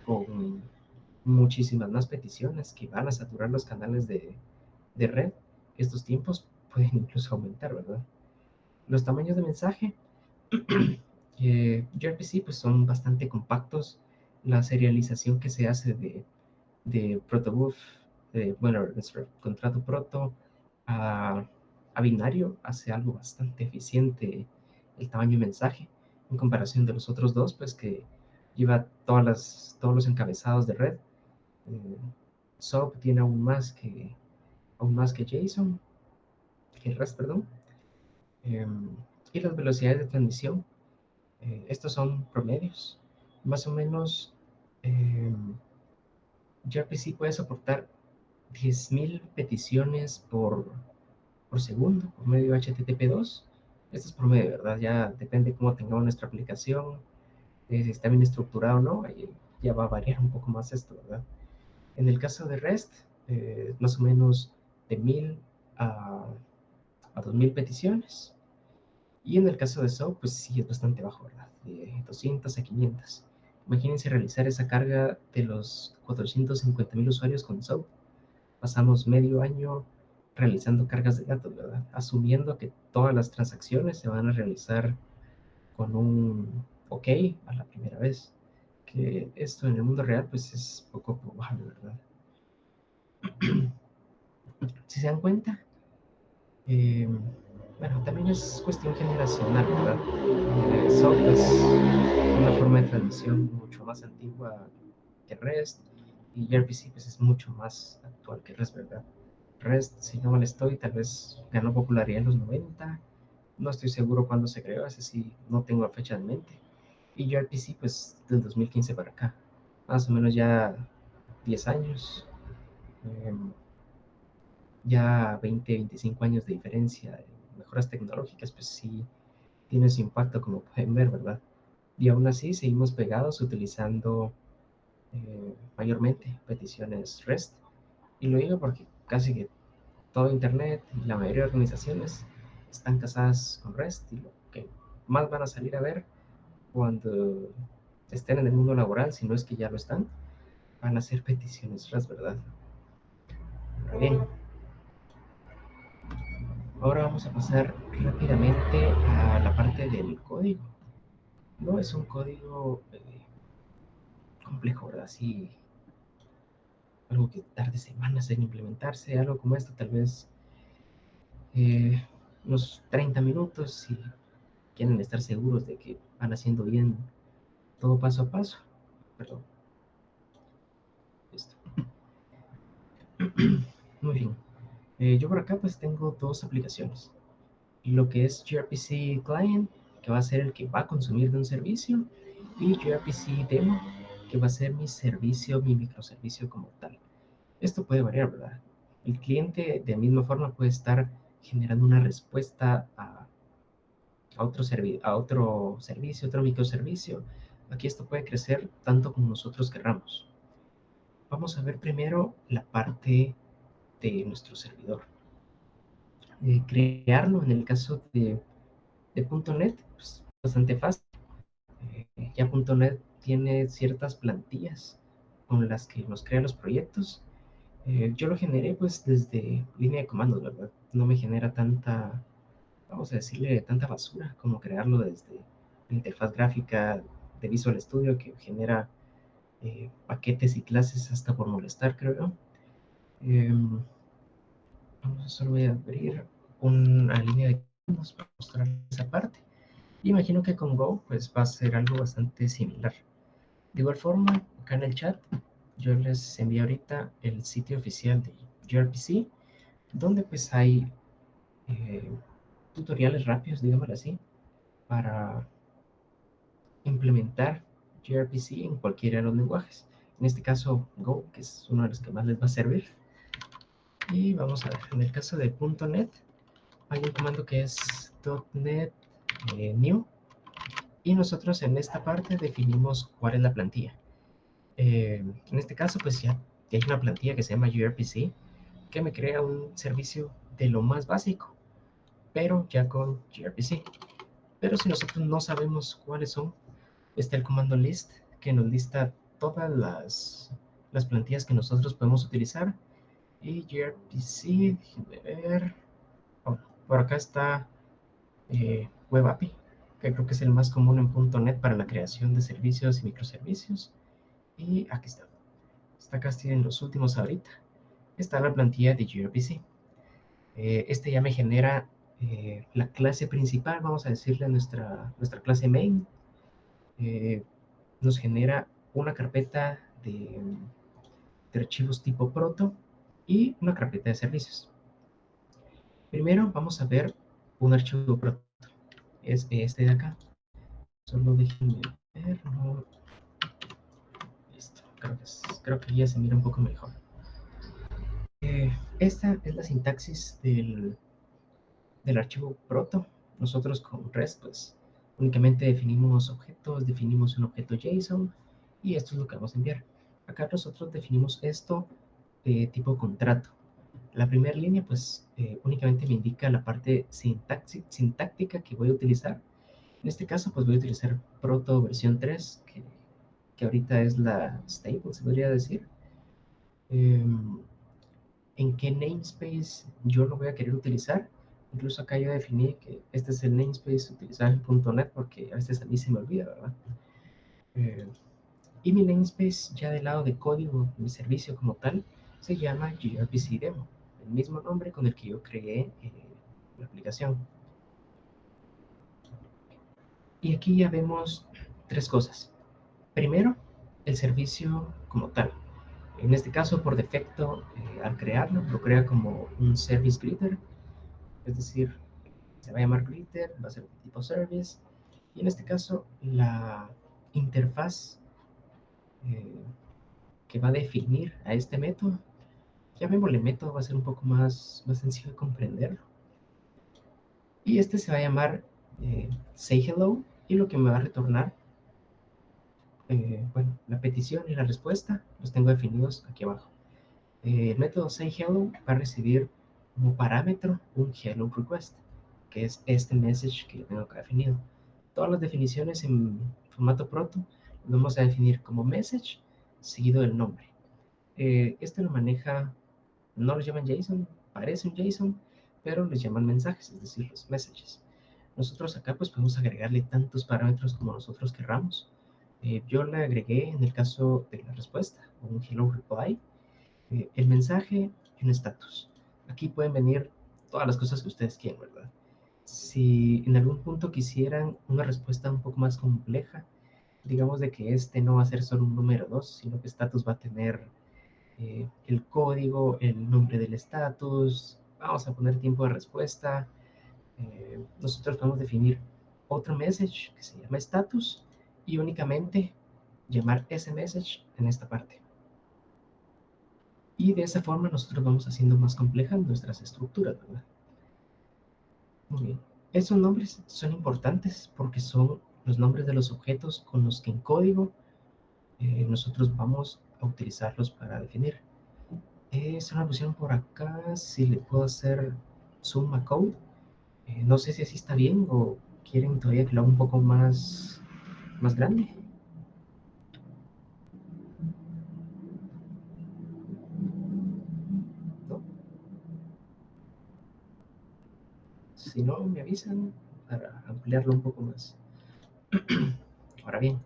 con muchísimas más peticiones que van a saturar los canales de red. Estos tiempos pueden incluso aumentar, ¿verdad? Los tamaños de mensaje, gRPC pues son bastante compactos. La serialización que se hace de protobuf, bueno, nuestro contrato proto, a a binario hace algo bastante eficiente el tamaño de mensaje en comparación de los otros dos, pues que lleva todos los encabezados de red. SOAP tiene aún más que JSON, que REST, perdón. Y las velocidades de transmisión, estos son promedios. Más o menos, gRPC puede soportar 10.000 peticiones por segundo por medio de HTTP2. Esto es promedio, ¿verdad? Ya depende cómo tengamos nuestra aplicación, si está bien estructurado o no, ahí ya va a variar un poco más esto, ¿verdad? En el caso de REST, más o menos de 1.000 a 2.000 peticiones. Y en el caso de SOAP, pues sí es bastante bajo, ¿verdad? De 200 a 500. Imagínense realizar esa carga de los 450.000 usuarios con SOAP. Pasamos medio año realizando cargas de datos, ¿verdad? Asumiendo que todas las transacciones se van a realizar con un OK a la primera vez. Que esto en el mundo real, pues es poco probable, ¿verdad? Si se dan cuenta, bueno, también es cuestión generacional, ¿verdad? SOAP es una forma de transmisión mucho más antigua que REST y gRPC pues es mucho más actual que REST, ¿verdad? REST, si no mal estoy, tal vez ganó popularidad en los 90, no estoy seguro cuándo se creó, ese sí no tengo la fecha en mente. Y gRPC pues del 2015 para acá, más o menos ya 10 años, eh, ya 20, 25 años de diferencia, de mejoras tecnológicas, pues sí tiene su impacto como pueden ver, ¿verdad? Y aún así seguimos pegados utilizando mayormente peticiones REST. Y lo digo porque casi que todo Internet y la mayoría de organizaciones están casadas con REST y lo que más van a salir a ver cuando estén en el mundo laboral, si no es que ya lo están, van a ser peticiones REST, ¿verdad? Bien, ahora vamos a pasar rápidamente a la parte del código. No es un código complejo, ¿verdad? Sí, algo que tarde semanas en implementarse, algo como esto, tal vez unos 30 minutos si quieren estar seguros de que van haciendo bien todo paso a paso. Perdón. Listo. Muy bien. Yo por acá pues tengo dos aplicaciones. Lo que es gRPC Client, que va a ser el que va a consumir de un servicio, y gRPC Demo, que va a ser mi servicio, mi microservicio como tal. Esto puede variar, ¿verdad? El cliente de misma forma puede estar generando una respuesta a otro servicio, otro microservicio. Aquí esto puede crecer tanto como nosotros querramos. Vamos a ver primero la parte de nuestro servidor. Crearlo en el caso de .NET, pues bastante fácil. Ya .NET tiene ciertas plantillas con las que nos crea los proyectos. Yo lo generé pues desde línea de comandos, ¿verdad? No me genera tanta, vamos a decirle, tanta basura como crearlo desde la interfaz gráfica de Visual Studio que genera paquetes y clases hasta por molestar, creo yo. Solo voy a abrir una línea de comandos para mostrar esa parte. Imagino que con Go pues va a ser algo bastante similar. De igual forma, acá en el chat yo les envío ahorita el sitio oficial de gRPC, donde pues hay eh, tutoriales rápidos, digámoslo así, para implementar gRPC en cualquiera de los lenguajes. En este caso Go, que es uno de los que más les va a servir. Y vamos a ver, en el caso de .NET hay un comando que es .NET New, y nosotros en esta parte definimos cuál es la plantilla. En este caso pues ya hay una plantilla que se llama gRPC que me crea un servicio de lo más básico, pero ya con gRPC. Pero si nosotros no sabemos cuáles son, está el comando list que nos lista todas las plantillas que nosotros podemos utilizar. Y gRPC, déjenme ver, oh, por acá está Web API, que creo que es el más común en .NET para la creación de servicios y microservicios. Y aquí está casi en los últimos ahorita. Está la plantilla de gRPC. Este ya me genera la clase principal, vamos a decirle nuestra clase main. Nos genera una carpeta de archivos tipo proto y una carpeta de servicios. Primero vamos a ver un archivo proto. Es este de acá. Solo déjenme ver. No. Listo. Creo que ya se mira un poco mejor. Esta es la sintaxis del archivo proto. Nosotros con REST, pues, únicamente definimos objetos, definimos un objeto JSON y esto es lo que vamos a enviar. Acá nosotros definimos esto de tipo contrato. La primera línea, pues, únicamente me indica la parte sintáctica que voy a utilizar. En este caso, pues voy a utilizar Proto versión 3, que ahorita es la stable, se podría decir. En qué namespace yo lo voy a querer utilizar. Incluso acá yo definí que este es el namespace utilizar en .NET porque a veces a mí se me olvida, ¿verdad? Y mi namespace ya del lado de código, mi servicio como tal, se llama gRPC Demo, el mismo nombre con el que yo creé la aplicación. Y aquí ya vemos tres cosas. Primero, el servicio como tal. En este caso, por defecto, al crearlo, lo crea como un service greeter, es decir, se va a llamar greeter, va a ser de tipo service, y en este caso, la interfaz eh, que va a definir a este método, llamémosle método, va a ser un poco más sencillo de comprenderlo. Y este se va a llamar say hello, y lo que me va a retornar, bueno, la petición y la respuesta los tengo definidos aquí abajo. El método sayHello va a recibir como parámetro un hello request, que es este message que yo tengo acá definido. Todas las definiciones en formato proto lo vamos a definir como message seguido del nombre. Este lo maneja, no lo llaman JSON, parece un JSON, pero les llaman mensajes, es decir, los messages. Nosotros acá pues podemos agregarle tantos parámetros como nosotros querramos. Yo le agregué en el caso de la respuesta un hello reply, el mensaje y un status. Aquí pueden venir todas las cosas que ustedes quieran, ¿verdad? Si en algún punto quisieran una respuesta un poco más compleja, digamos de que este no va a ser solo un número 2, sino que status va a tener el código, el nombre del status, vamos a poner tiempo de respuesta. Nosotros podemos definir otro message que se llama status y únicamente llamar ese message en esta parte. Y de esa forma nosotros vamos haciendo más complejas nuestras estructuras, ¿verdad? Muy bien. Esos nombres son importantes porque son los nombres de los objetos con los que en código nosotros vamos a utilizarlos para definir. Se me pusieron por acá si le puedo hacer zoom a code. No sé si así está bien o quieren todavía que lo haga un poco más grande. ¿No? Si no, me avisan para ampliarlo un poco más. Ahora bien,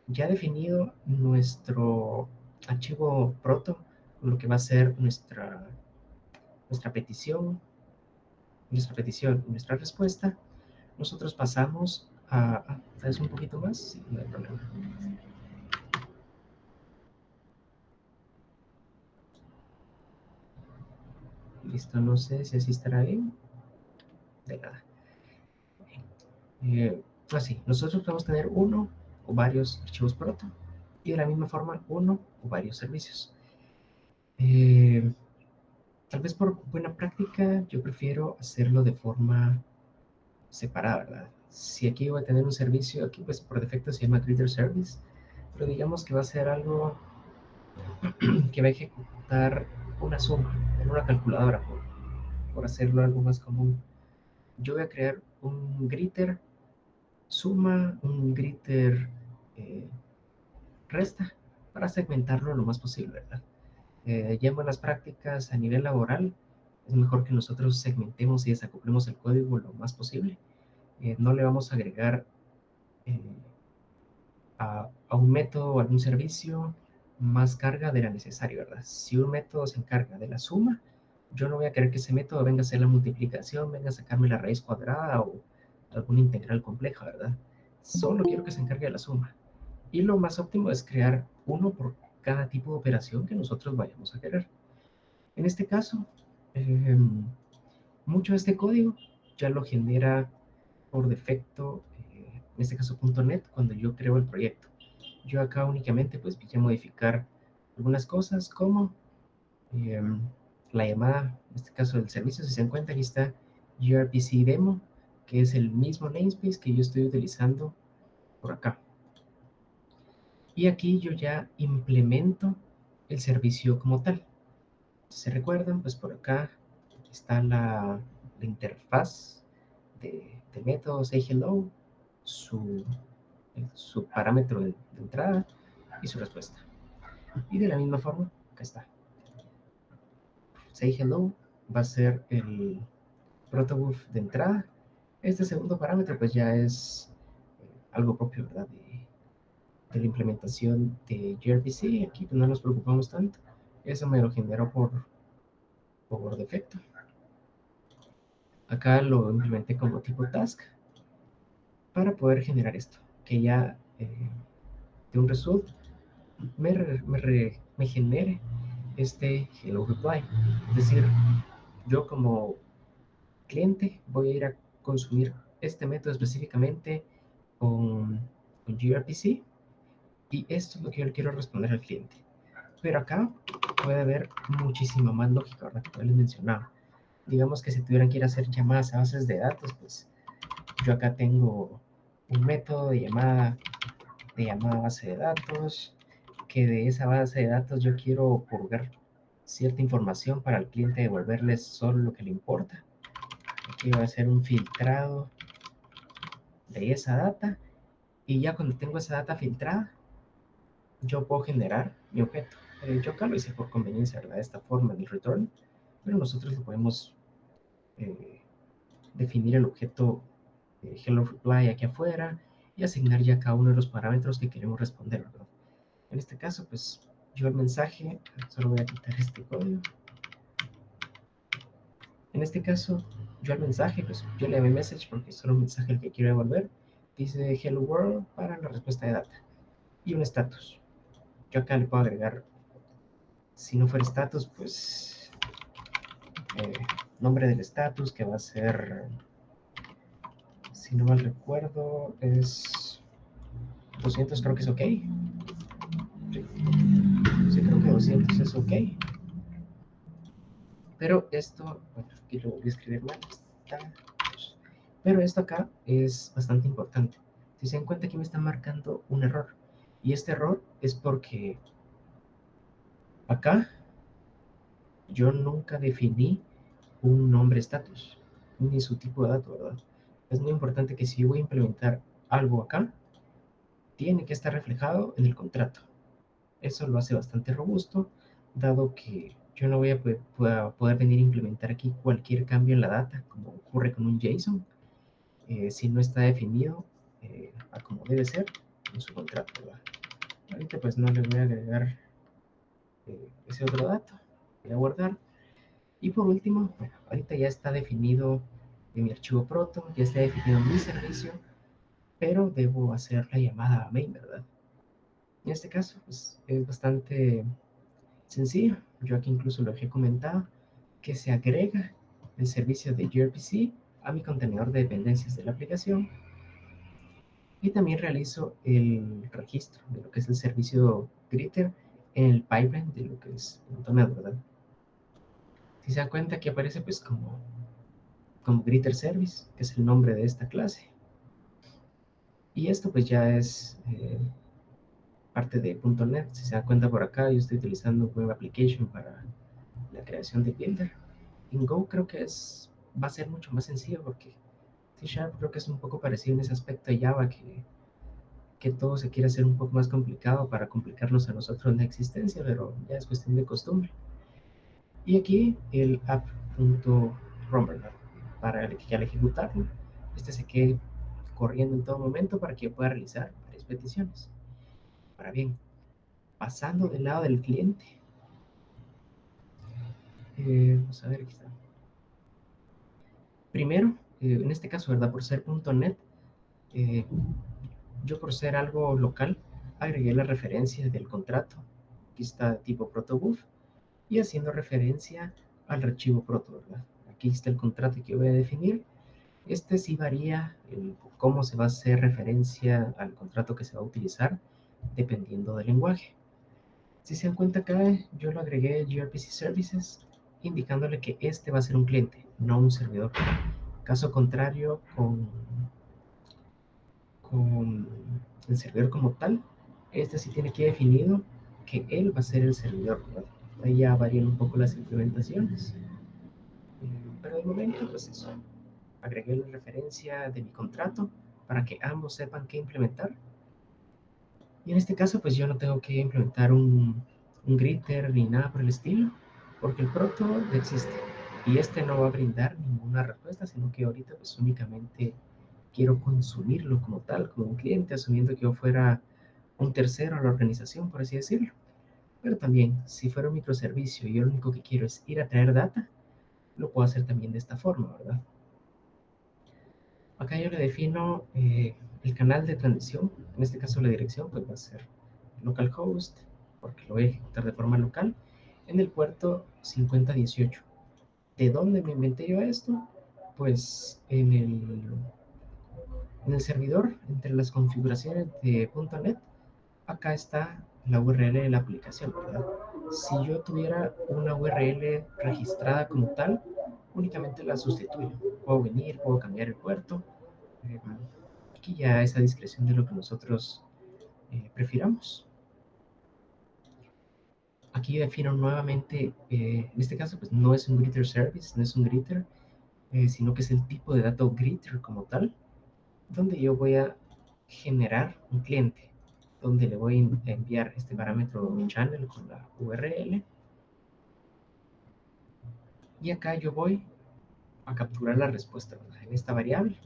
ya definido nuestro archivo proto, lo que va a ser nuestra petición, y nuestra respuesta, nosotros pasamos ¿sabes un poquito más? Sí, no hay problema. Listo, no sé si así estará bien. De nada. Así, nosotros podemos tener uno o varios archivos proto y de la misma forma uno o varios servicios. Tal vez por buena práctica yo prefiero hacerlo de forma separada, ¿verdad? Si aquí voy a tener un servicio, aquí pues por defecto se llama Greeter Service, pero digamos que va a ser algo que va a ejecutar una suma en una calculadora, por hacerlo algo más común. Yo voy a crear un greeter suma, un greeter eh, resta, para segmentarlo lo más posible, ¿verdad? Ya en buenas prácticas a nivel laboral, es mejor que nosotros segmentemos y desacoplemos el código lo más posible. No le vamos a agregar eh, a un método o algún servicio más carga de la necesaria, ¿verdad? Si un método se encarga de la suma, yo no voy a querer que ese método venga a hacer la multiplicación, venga a sacarme la raíz cuadrada o alguna integral compleja, ¿verdad? Solo quiero que se encargue de la suma. Y lo más óptimo es crear uno por cada tipo de operación que nosotros vayamos a querer. En este caso, eh, mucho de este código ya lo genera por defecto, en este caso .NET, cuando yo creo el proyecto. Yo acá únicamente pues voy a modificar algunas cosas como eh, la llamada, en este caso del servicio. Si se dan cuenta, aquí está gRPC demo, que es el mismo namespace que yo estoy utilizando por acá. Y aquí yo ya implemento el servicio como tal. Si se recuerdan, pues por acá está la interfaz de método sayHello, su parámetro de entrada y su respuesta. Y de la misma forma, acá está. sayHello va a ser el protobuf de entrada. Este segundo parámetro pues ya es algo propio, ¿verdad? De la implementación de gRPC. Aquí pues no nos preocupamos tanto. Eso me lo generó por defecto. Acá lo implementé como tipo task para poder generar esto, que ya de un result me genere este hello reply. Es decir, yo como cliente voy a ir a consumir este método específicamente con gRPC y esto es lo que yo le quiero responder al cliente. Pero acá puede haber muchísima más lógica, ¿verdad? Como les mencionaba. Digamos que si tuvieran que ir a hacer llamadas a bases de datos, pues yo acá tengo un método de llamada base de datos, que de esa base de datos yo quiero purgar cierta información para el cliente devolverle solo lo que le importa. Aquí va a ser un filtrado de esa data y ya cuando tengo esa data filtrada, yo puedo generar mi objeto. Yo acá lo hice por conveniencia, ¿verdad? De esta forma en el return, pero nosotros lo podemos eh, definir el objeto hello reply aquí afuera y asignar ya cada uno de los parámetros que queremos responder, ¿verdad? En este caso, pues yo el mensaje, solo voy a quitar este código. En este caso, yo al mensaje, pues yo le llamé message porque es solo un mensaje el que quiero devolver. Dice hello world para la respuesta de data y un status. Yo acá le puedo agregar, si no fuera status, pues eh, nombre del status que va a ser, si no mal recuerdo, es 200, creo que es ok. Sí, creo que 200 es ok. Pero esto, bueno, aquí lo voy a escribir mal. Pero esto acá es bastante importante. Si se dan cuenta, aquí me está marcando un error. Y este error es porque acá yo nunca definí un nombre status, ni su tipo de dato, ¿verdad? Es muy importante que si yo voy a implementar algo acá, tiene que estar reflejado en el contrato. Eso lo hace bastante robusto, dado que yo no voy a poder venir a implementar aquí cualquier cambio en la data, como ocurre con un JSON, si no está definido a como debe ser en su contrato, ¿verdad? Ahorita pues no le voy a agregar ese otro dato, voy a guardar. Y por último, bueno, ahorita ya está definido en mi archivo proto, ya está definido mi servicio, pero debo hacer la llamada a main, ¿verdad? En este caso, pues es bastante sencillo. Yo aquí incluso lo he comentado, que se agrega el servicio de gRPC a mi contenedor de dependencias de la aplicación y también realizo el registro de lo que es el servicio Gritter en el pipeline de lo que es .NET, ¿verdad? Si se dan cuenta, aquí aparece pues como Gritter Service, que es el nombre de esta clase. Y esto pues ya es parte de .NET. Si se dan cuenta por acá, yo estoy utilizando Web Application para la creación de Builder. En Go creo que va a ser mucho más sencillo porque C# creo que es un poco parecido en ese aspecto a Java, que todo se quiere hacer un poco más complicado para complicarnos a nosotros la existencia, pero ya es cuestión de costumbre. Y aquí el app.run, ¿verdad? Para que al ejecutarlo, este se quede corriendo en todo momento para que yo pueda realizar varias peticiones. Ahora bien, pasando del lado del cliente, Vamos a ver, aquí está. Primero, en este caso, ¿verdad? Por ser .NET, yo por ser algo local, agregué la referencia del contrato. Aquí está tipo protobuf y haciendo referencia al archivo proto, ¿verdad? Aquí está el contrato que voy a definir. Este sí varía cómo se va a hacer referencia al contrato que se va a utilizar dependiendo del lenguaje. Si se dan cuenta acá, yo lo agregué gRPC Services, indicándole que este va a ser un cliente, no un servidor. Caso contrario, con el servidor como tal, este sí tiene aquí definido que él va a ser el servidor, ¿verdad? Ahí ya varían un poco las implementaciones. Pero de momento, pues eso. Agregué la referencia de mi contrato para que ambos sepan qué implementar. Y en este caso, pues yo no tengo que implementar un greeter ni nada por el estilo, porque el proto existe. Y este no va a brindar ninguna respuesta, sino que ahorita pues únicamente quiero consumirlo como tal, como un cliente, asumiendo que yo fuera un tercero a la organización, por así decirlo. Pero también, si fuera un microservicio y yo lo único que quiero es ir a traer data, lo puedo hacer también de esta forma, ¿verdad? Acá yo le defino el canal de transmisión, en este caso la dirección, pues va a ser localhost, porque lo voy a ejecutar de forma local, en el puerto 5018. ¿De dónde me inventé yo esto? Pues en el servidor, entre las configuraciones de .NET, acá está la URL de la aplicación, ¿verdad? Si yo tuviera una URL registrada como tal, únicamente la sustituyo. Puedo venir, puedo cambiar el puerto. Aquí ya es a discreción de lo que nosotros prefiramos. Aquí defino nuevamente, en este caso pues no es un greeter service, no es un greeter, sino que es el tipo de dato greeter como tal, donde yo voy a generar un cliente, donde le voy a enviar este parámetro channel con la URL, y acá yo voy a capturar la respuesta, ¿verdad? En esta variable.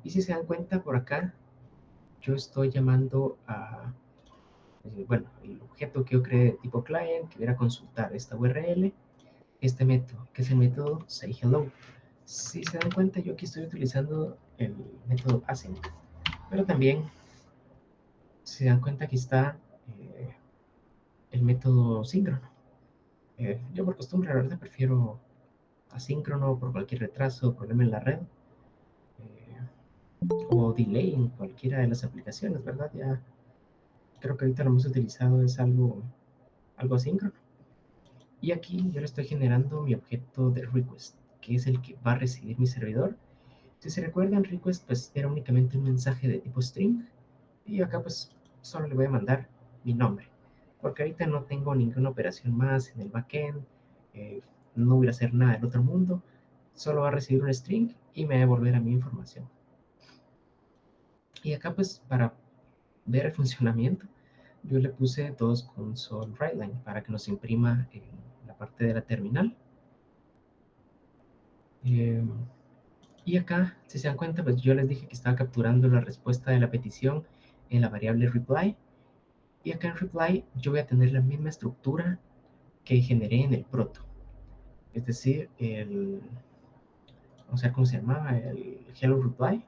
Y si se dan cuenta por acá, yo estoy llamando a, bueno, el objeto que yo creé de tipo client, que viera a consultar esta URL, este método, que es el método sayHello. Si se dan cuenta, yo aquí estoy utilizando el método async, pero también, si se dan cuenta, aquí está el método síncrono. Yo por costumbre, la verdad, prefiero asíncrono por cualquier retraso o problema en la red, o delay en cualquiera de las aplicaciones, ¿verdad? Ya creo que ahorita lo hemos utilizado, es algo asíncrono. Y aquí yo le estoy generando mi objeto de request, que es el que va a recibir mi servidor. Si se recuerdan, request pues era únicamente un mensaje de tipo string, y acá pues solo le voy a mandar mi nombre, porque ahorita no tengo ninguna operación más en el backend, no voy a hacer nada del otro mundo, solo va a recibir un string y me va a devolver a mi información. Y acá pues para ver el funcionamiento, yo le puse dos console writeline para que nos imprima en la parte de la terminal. Eh, y acá, si se dan cuenta, pues yo les dije que estaba capturando la respuesta de la petición en la variable reply. Y acá en reply yo voy a tener la misma estructura que generé en el proto. Es decir, vamos a ver cómo se llamaba, el hello reply,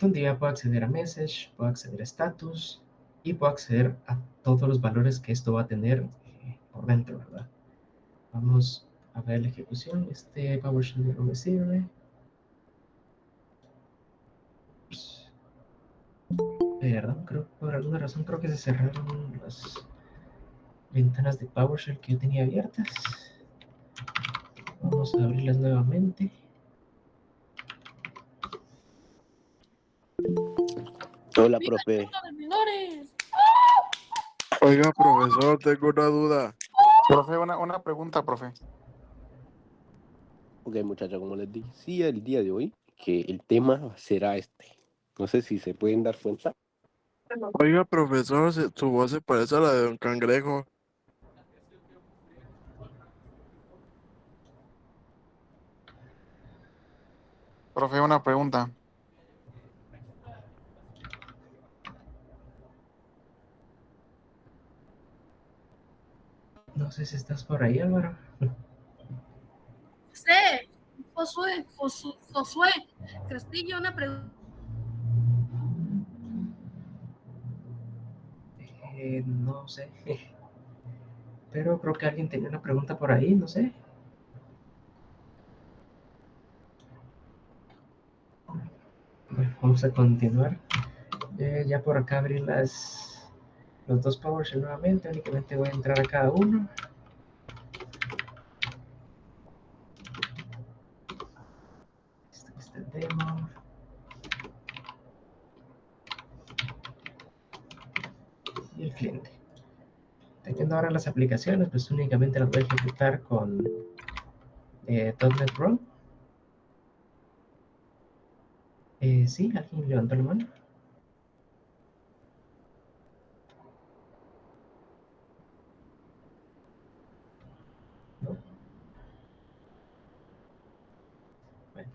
donde ya puedo acceder a message, puedo acceder a status y puedo acceder a todos los valores que esto va a tener por dentro, ¿verdad? Vamos a ver la ejecución. Este PowerShell no me sirve. De verdad, creo, por alguna razón creo que se cerraron las ventanas de PowerShell que yo tenía abiertas. Vamos a abrirlas nuevamente. Hola, profe. Oiga, profesor, tengo una duda. Profe, una pregunta, profe. Ok, muchachos, como les decía el día de hoy, que el tema será este. No sé si se pueden dar cuenta. Oiga, profesor, su voz se parece a la de Don Cangrejo. Profe, una pregunta. No sé si estás por ahí, Álvaro. Josué Castillo, una pregunta. No sé. Pero creo que alguien tenía una pregunta por ahí, no sé. Bueno, vamos a continuar. Ya por acá abrí los dos PowerShell nuevamente. Únicamente voy a entrar a cada uno. Aquí está el demo. Y el cliente. Teniendo ahora las aplicaciones, pues únicamente las voy a ejecutar con .NET Run. Sí, alguien levantó la mano. ¿No? Bueno,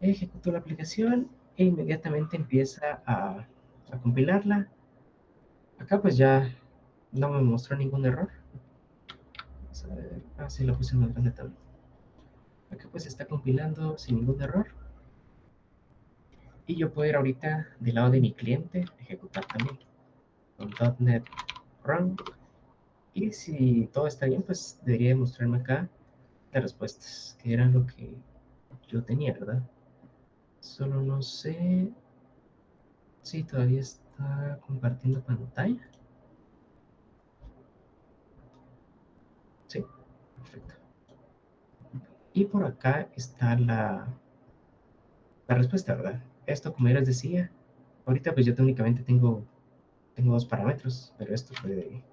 ejecuto la aplicación e inmediatamente empieza a compilarla. Acá pues ya no me mostró ningún error. Vamos a ver. Ah, sí, lo puse más grande también. Acá pues está compilando sin ningún error. Y yo puedo ir ahorita del lado de mi cliente, ejecutar también con .NET Run. Y si todo está bien, pues debería mostrarme acá las respuestas, que eran lo que yo tenía, ¿verdad? Solo no sé si todavía está compartiendo pantalla. Sí, perfecto. Y por acá está la respuesta, ¿verdad? Esto, como ya les decía, ahorita pues yo únicamente tengo dos parámetros, pero esto puede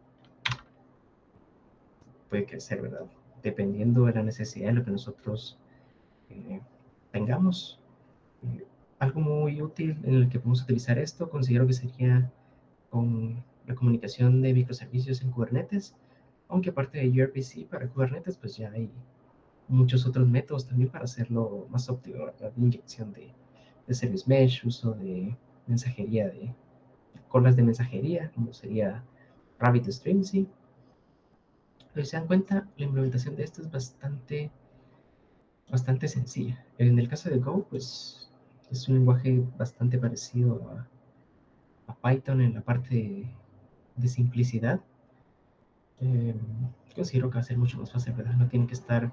crecer, ¿verdad? Dependiendo de la necesidad de lo que nosotros eh, tengamos. Eh, Algo muy útil en el que podemos utilizar esto, considero que sería con la comunicación de microservicios en Kubernetes, aunque aparte de gRPC para Kubernetes, pues ya hay muchos otros métodos también para hacerlo más óptimo, ¿verdad? Inyección de Service Mesh, uso de mensajería, de colas de mensajería, como sería RabbitStream, sí. Pero si se dan cuenta, la implementación de esto es bastante sencilla. En el caso de Go, pues es un lenguaje bastante parecido a Python en la parte de simplicidad. Eh, Considero que va a ser mucho más fácil, ¿verdad? No tienen que estar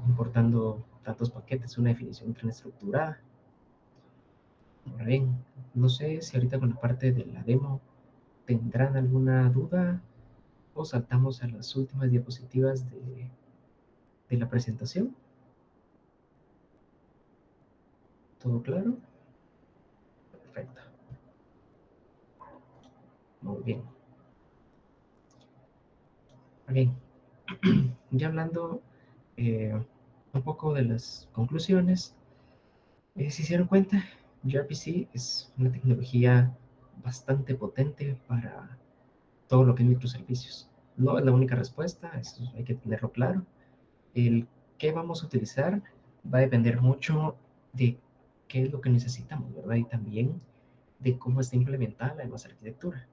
importando tantos paquetes, una definición tan estructurada. Ahora bien, no sé si ahorita con la parte de la demo tendrán alguna duda o saltamos a las últimas diapositivas de la presentación. ¿Todo claro? Perfecto. Muy bien. Bien, ya hablando un poco de las conclusiones, si se dieron cuenta, gRPC es una tecnología bastante potente para todo lo que es microservicios. No es la única respuesta, eso hay que tenerlo claro. El qué vamos a utilizar va a depender mucho de qué es lo que necesitamos, ¿verdad? Y también de cómo está implementada la demás arquitectura.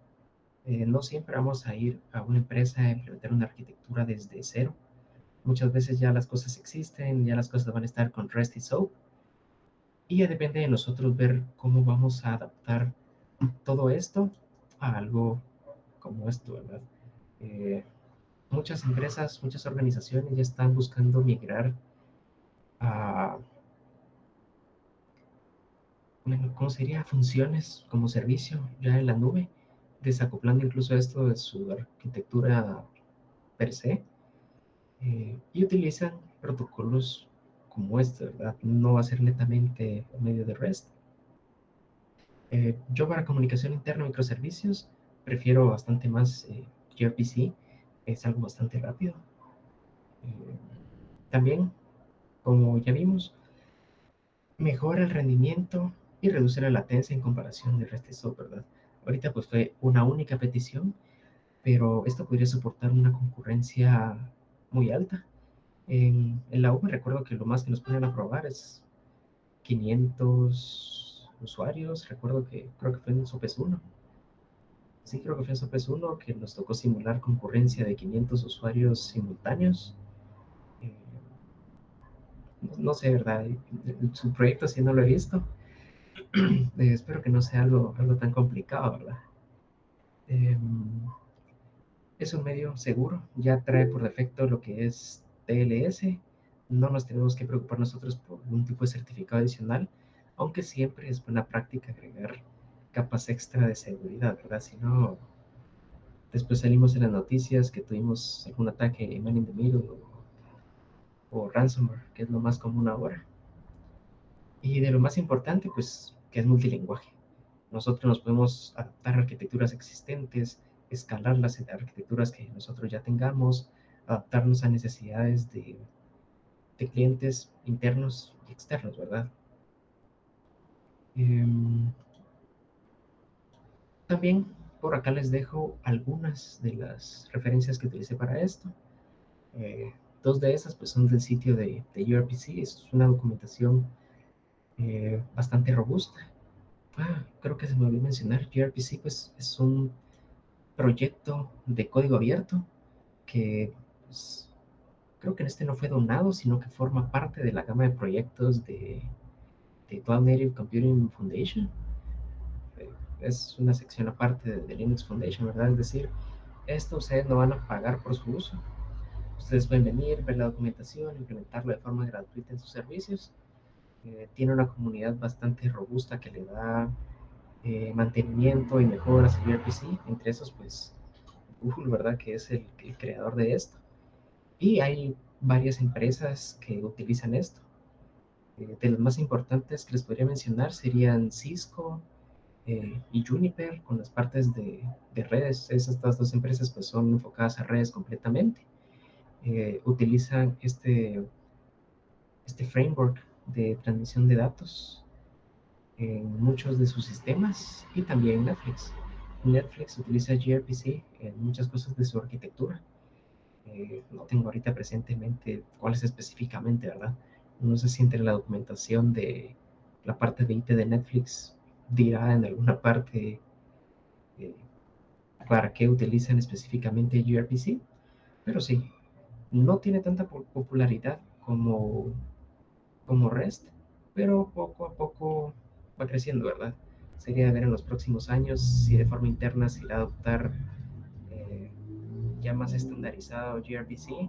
No siempre vamos a ir a una empresa a implementar una arquitectura desde cero. Muchas veces ya las cosas existen, ya las cosas van a estar con REST y SOAP, y ya depende de nosotros ver cómo vamos a adaptar todo esto a algo como esto, ¿verdad? Eh, Muchas empresas, muchas organizaciones ya están buscando migrar a, ¿cómo sería? Funciones como servicio ya en la nube, desacoplando incluso esto de su arquitectura per se, y utilizan protocolos como este, ¿verdad? No va a ser netamente por medio de REST. Yo para comunicación interna microservicios prefiero bastante más gRPC, es algo bastante rápido. Eh, También, como ya vimos, mejora el rendimiento y reduce la latencia en comparación del REST SOAP, ¿verdad? Ahorita pues fue una única petición, pero esto podría soportar una concurrencia muy alta. En la U me recuerdo que lo más que nos pueden aprobar es 500 usuarios, recuerdo que creo que fue en SOPES 1. Sí, creo que fue Sopes 1 que nos tocó simular concurrencia de 500 usuarios simultáneos. Eh, no sé, ¿verdad? Su proyecto sí no lo he visto. Espero que no sea algo tan complicado, ¿verdad? Eh, es un medio seguro, ya trae por defecto lo que es TLS. No nos tenemos que preocupar nosotros por un tipo de certificado adicional, aunque siempre es buena práctica agregar capas extra de seguridad, ¿verdad? Si no, después salimos en las noticias que tuvimos algún ataque man in the middle o ransomware, que es lo más común ahora. Y de lo más importante, pues, que es multilingüaje. Nosotros nos podemos adaptar a arquitecturas existentes, escalar las arquitecturas que nosotros ya tengamos, adaptarnos a necesidades de clientes internos y externos, ¿verdad? Em, También por acá les dejo algunas de las referencias que utilicé para esto. Eh, Dos de esas pues son del sitio de URPC. Es una documentación bastante robusta. Creo que se me olvidó mencionar, gRPC pues es un proyecto de código abierto que pues, creo que en este no fue donado, sino que forma parte de la gama de proyectos de Cloud Native Computing Foundation. Es una sección aparte de Linux Foundation, ¿verdad? Es decir, esto ustedes no van a pagar por su uso. Ustedes pueden venir, ver la documentación, implementarlo de forma gratuita en sus servicios. Tiene una comunidad bastante robusta que le da mantenimiento y mejoras a gRPC. Entre esos, pues, Google, ¿verdad? Que es el creador de esto. Y hay varias empresas que utilizan esto. De las más importantes que les podría mencionar serían Cisco y Juniper con las partes de redes. Estas dos empresas pues son enfocadas a redes completamente. Utilizan este framework de transmisión de datos en muchos de sus sistemas y también Netflix. Netflix utiliza gRPC en muchas cosas de su arquitectura. No tengo ahorita presentemente cuáles específicamente, ¿verdad? No sé si entre la documentación de la parte de IT de Netflix dirá en alguna parte eh, para qué utilizan específicamente gRPC, pero sí, no tiene tanta popularidad como REST, pero poco a poco va creciendo, ¿verdad? Sería de ver en los próximos años si de forma interna se irá a adoptar eh, ya más estandarizado gRPC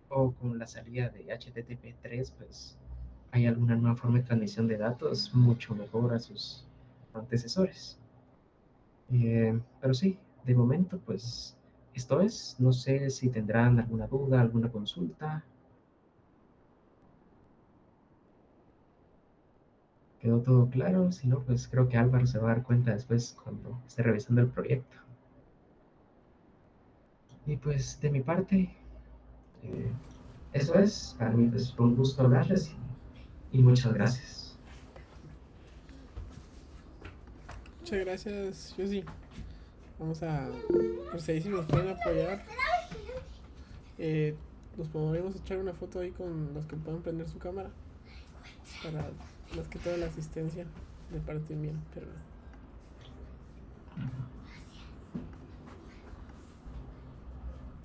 o con la salida de HTTP 3, pues hay alguna nueva forma de transmisión de datos mucho mejor a sus antecesores. Pero sí, de momento, pues esto es. No sé si tendrán alguna duda, alguna consulta. ¿Quedó todo claro? Si no, pues creo que Álvaro se va a dar cuenta después cuando esté revisando el proyecto. Y pues de mi parte, eh, eso es. Para mí pues, fue un gusto hablarles y muchas gracias. Muchas gracias, Josie. Vamos a, pues ahí si nos pueden apoyar, nos podemos echar una foto ahí con los que puedan prender su cámara para más que toda la asistencia de parte mía, pero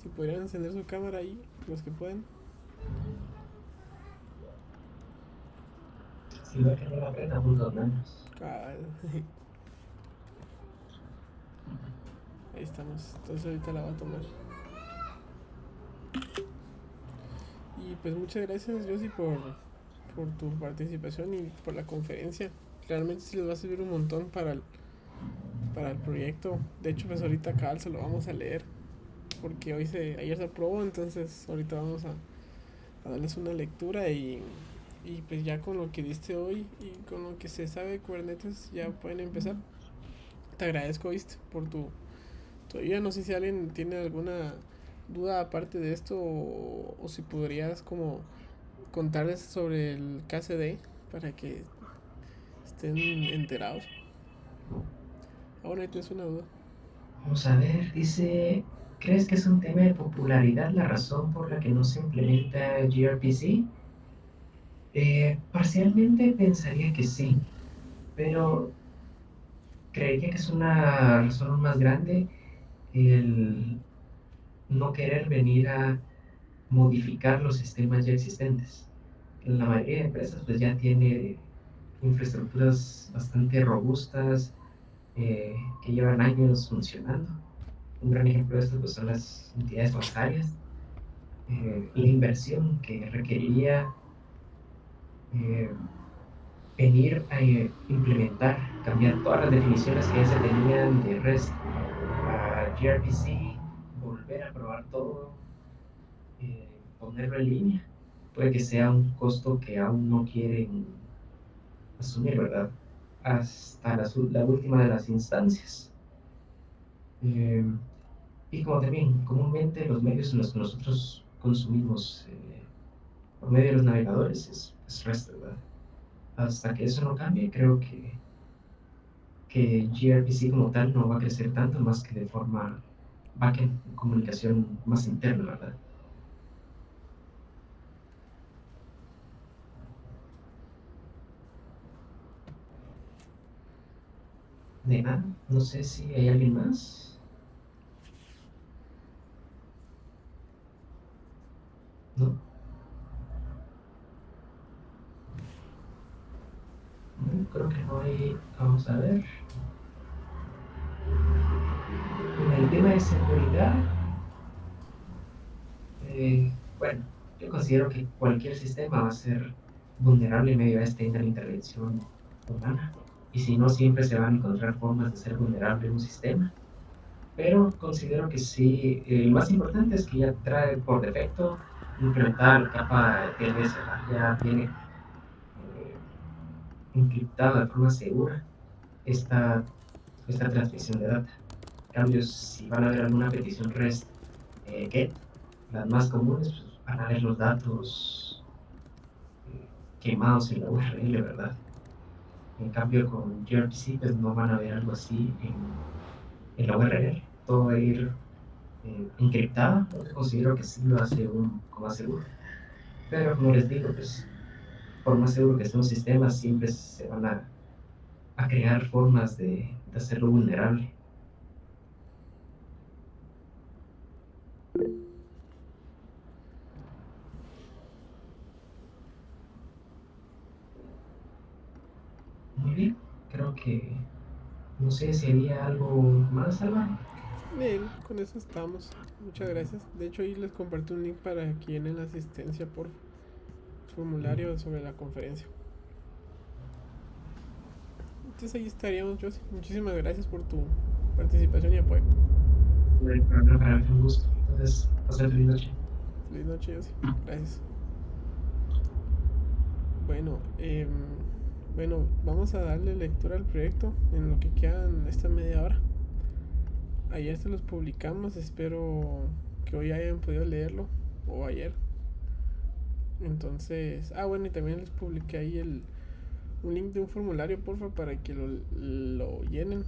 si pudieran encender su cámara ahí, los que pueden. Si no vale la pena, unos manos. Ahí estamos, entonces ahorita la voy a tomar. Y pues muchas gracias, Josie, por tu participación y por la conferencia. Realmente sí les va a servir un montón para el proyecto. De hecho, pues ahorita acá se lo vamos a leer porque ayer se aprobó, entonces ahorita vamos a darles una lectura y pues ya con lo que diste hoy y con lo que se sabe de Kubernetes ya pueden empezar. Te agradezco, ¿viste? Por tu ayuda. No sé si alguien tiene alguna duda aparte de esto o si podrías como contarles sobre el KCD para que estén enterados. Ahora ahí tienes una duda. Vamos a ver, dice, ¿crees que es un tema de popularidad la razón por la que no se implementa gRPC? Parcialmente pensaría que sí, pero creería que es una razón más grande el no querer venir a modificar los sistemas ya existentes. La mayoría de empresas pues ya tiene infraestructuras bastante robustas que llevan años funcionando. Un gran ejemplo de esto pues, son las entidades bancarias. La inversión que requeriría eh, venir a implementar, cambiar todas las definiciones que ya se tenían de REST a gRPC, volver a probar todo, ponerlo en línea, puede que sea un costo que aún no quieren asumir, ¿verdad? Hasta la última de las instancias. Eh, y como también comúnmente los medios en los que nosotros consumimos por medio de los navegadores es REST, ¿verdad? Hasta que eso no cambie, creo que gRPC como tal no va a crecer tanto más que de forma backend, comunicación más interna, ¿verdad? De nada, no sé si hay alguien más. ¿No? No, creo que no hay. Vamos a ver. En el tema de seguridad, bueno, yo considero que cualquier sistema va a ser vulnerable en medio de esta intervención humana. Y si no, siempre se van a encontrar formas de ser vulnerable un sistema. Pero considero que sí, lo más importante es que ya trae por defecto implementada la capa de TLS, ¿verdad? Ya viene encriptada de forma segura esta, esta transmisión de data. En cambio, si van a ver alguna petición REST GET, las más comunes, pues, van a ver los datos quemados en la URL, ¿verdad? En cambio, con gRPC, pues no van a ver algo así en la URL. Todo va a ir encriptado, lo que considero que sí lo hace un poco más seguro. Pero como les digo, pues por más seguro que esté un sistema, siempre se van a crear formas de hacerlo vulnerable. Muy bien, creo que no sé si había algo más, Álvaro. Bien, con eso estamos. Muchas gracias. De hecho, ahí les comparto un link para que llenen la asistencia por formulario sobre la conferencia. Entonces ahí estaríamos, José. Muchísimas gracias por tu participación y apoyo. Para mí fue un gusto. Entonces, pasar feliz noche. Feliz noche, José. Gracias. Bueno, vamos a darle lectura al proyecto en lo que quedan esta media hora. Ayer se los publicamos, espero que hoy hayan podido leerlo, o ayer. Entonces, bueno, y también les publiqué ahí un link de un formulario, porfa, para que lo llenen.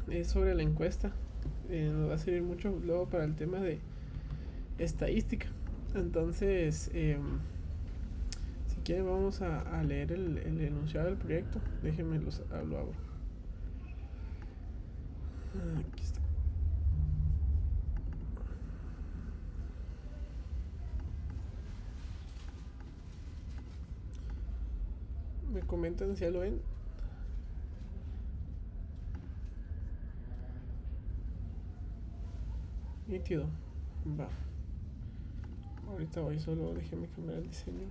Es sobre la encuesta. Nos va a servir mucho luego para el tema de estadística. Entonces, si quieren vamos a leer el enunciado del proyecto. Déjenme lo abro. Aquí está. Me comentan si ya lo ven. Nítido. Va. Ahorita voy, solo déjenme cambiar el diseño.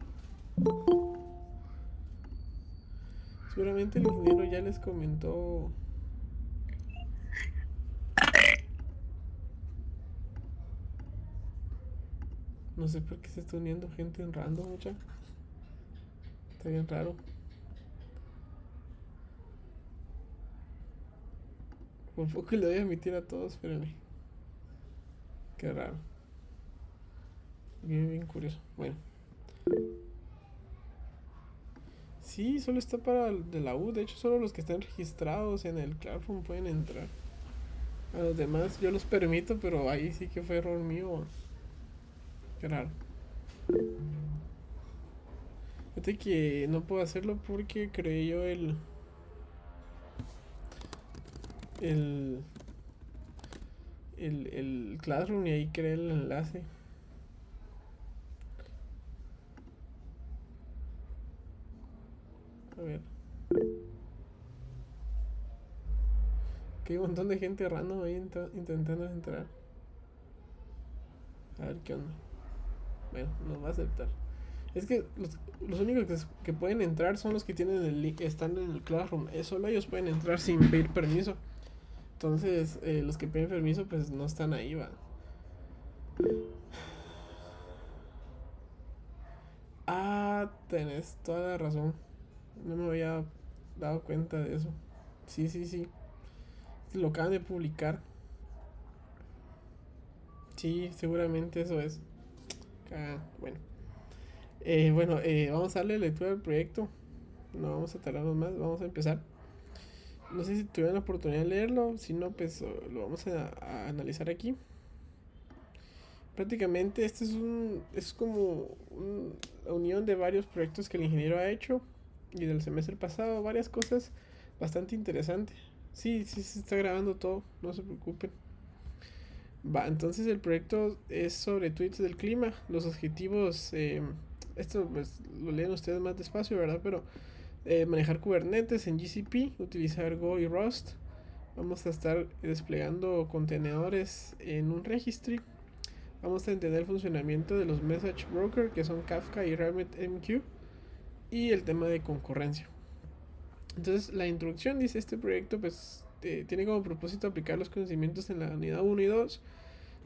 Seguramente el ingeniero ya les comentó. No sé por qué se está uniendo gente en random, mucha. Está bien raro. Por poco le doy a admitir a todos, espérenme. Qué raro. Bien curioso. Bueno. Sí, solo está para de la U. De hecho, solo los que están registrados en el Classroom pueden entrar. A los demás yo los permito, pero ahí sí que fue error mío. Qué raro. Fíjate que no puedo hacerlo porque creé yo el, el Classroom y ahí creé el enlace. A ver. Que hay un montón de gente random ahí intentando entrar. A ver qué onda. Bueno, nos va a aceptar. Es que los únicos que pueden entrar son los que tienen el link, están en el Classroom. Solo ellos pueden entrar sin pedir permiso. Entonces, los que piden permiso, pues no están ahí, va. Ah, tenés toda la razón. No me había dado cuenta de eso. Sí, sí, sí. Lo acaban de publicar. Sí, seguramente eso es. Bueno. Bueno, vamos a darle lectura al proyecto. No vamos a tardarnos más, vamos a empezar. No sé si tuvieron la oportunidad de leerlo, si no, pues lo vamos a analizar aquí. Prácticamente este es como una unión de varios proyectos que el ingeniero ha hecho y del semestre pasado, varias cosas bastante interesantes. Sí, sí se está grabando todo, no se preocupen. Va, entonces el proyecto es sobre tweets del clima, los objetivos, esto pues lo leen ustedes más despacio, ¿verdad? Pero manejar Kubernetes en GCP, utilizar Go y Rust. Vamos a estar desplegando contenedores en un registry. Vamos a entender el funcionamiento de los message broker, que son Kafka y RabbitMQ, y el tema de concurrencia. Entonces la introducción dice: este proyecto pues tiene como propósito aplicar los conocimientos en la unidad 1 y 2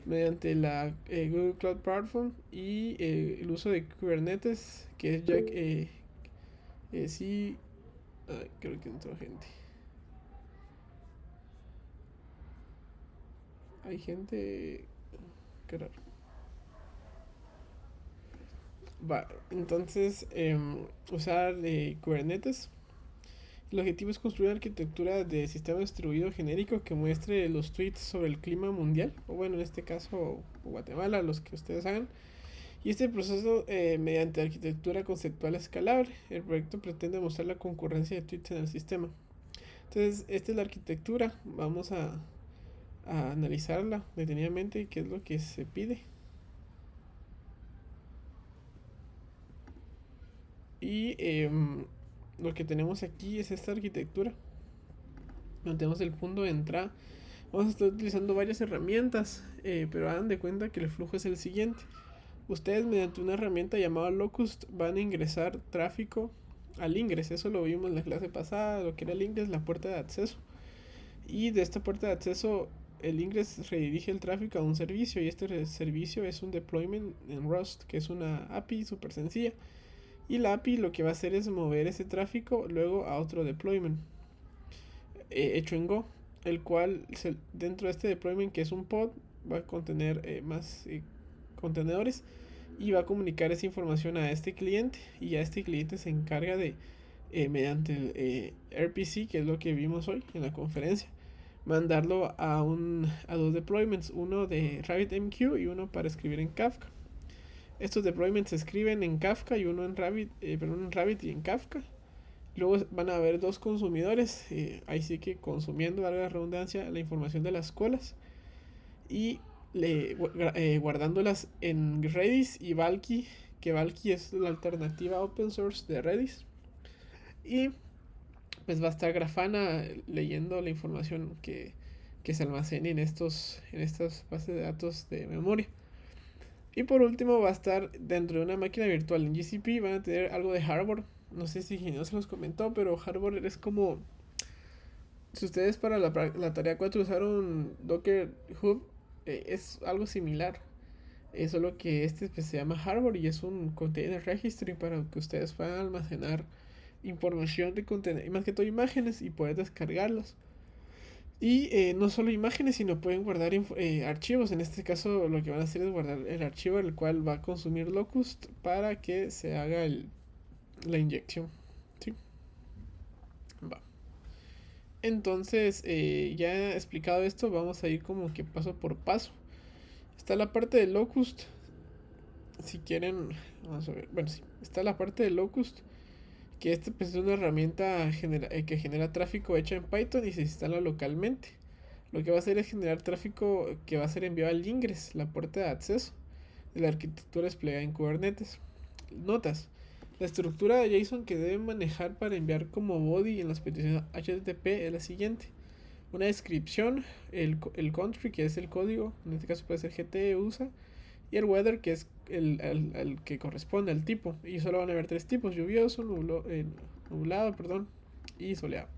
mediante la Google Cloud Platform y el uso de Kubernetes, que es Jack. Sí, creo que entró gente. Hay gente. Qué raro. Va, entonces usar Kubernetes. El objetivo es construir una arquitectura de sistema distribuido genérico que muestre los tweets sobre el clima mundial, o bueno, en este caso Guatemala, los que ustedes hagan. Y este proceso, mediante arquitectura conceptual escalable, el proyecto pretende mostrar la concurrencia de tweets en el sistema. Entonces, esta es la arquitectura. Vamos a analizarla detenidamente, qué es lo que se pide. Y lo que tenemos aquí es esta arquitectura. Donde tenemos el punto de entrada. Vamos a estar utilizando varias herramientas, pero hagan de cuenta que el flujo es el siguiente. Ustedes mediante una herramienta llamada Locust van a ingresar tráfico al ingres. Eso lo vimos en la clase pasada, lo que era el ingres, la puerta de acceso. Y de esta puerta de acceso el ingres redirige el tráfico a un servicio, y este servicio es un deployment en Rust, que es una API súper sencilla. Y la API lo que va a hacer es mover ese tráfico luego a otro deployment hecho en Go, el cual dentro de este deployment, que es un pod, va a contener más contenedores y va a comunicar esa información a este cliente, y a este cliente se encarga de mediante el RPC, que es lo que vimos hoy en la conferencia, mandarlo a dos deployments, uno de RabbitMQ y uno para escribir en Kafka. Estos deployments se escriben en Kafka y uno en Rabbit, en Rabbit y en Kafka. Luego van a haber dos consumidores, ahí sí que consumiendo, valga la redundancia, la información de las colas y guardándolas en Redis y Valky, que Valky es la alternativa open source de Redis. Y pues va a estar Grafana leyendo la información que se almacene en estas bases de datos de memoria. Y por último va a estar dentro de una máquina virtual en GCP. Van a tener algo de Harbor. No sé si no se los comentó, pero Harbor es como, si ustedes para la tarea 4 usaron Docker Hub, es algo similar. Solo que este pues, se llama Harbor y es un container registry para que ustedes puedan almacenar información de contener, más que todo imágenes, y poder descargarlas. Y no solo imágenes, sino pueden guardar archivos. En este caso lo que van a hacer es guardar el archivo, el cual va a consumir Locust para que se haga la inyección. ¿Sí? Va. Entonces, ya explicado esto, vamos a ir como que paso por paso. Está la parte de Locust. Si quieren, vamos a ver. Bueno, sí, está la parte de Locust, que pues, es una herramienta que genera tráfico hecha en Python y se instala localmente. Lo que va a hacer es generar tráfico que va a ser enviado al ingress, la puerta de acceso de la arquitectura desplegada en Kubernetes. Notas. La estructura de JSON que debe manejar para enviar como body en las peticiones HTTP es la siguiente. Una descripción, el country, que es el código, en este caso puede ser GT USA, y el weather, que es el que corresponde al tipo. Y solo van a haber 3 tipos: lluvioso, nublado, y soleado.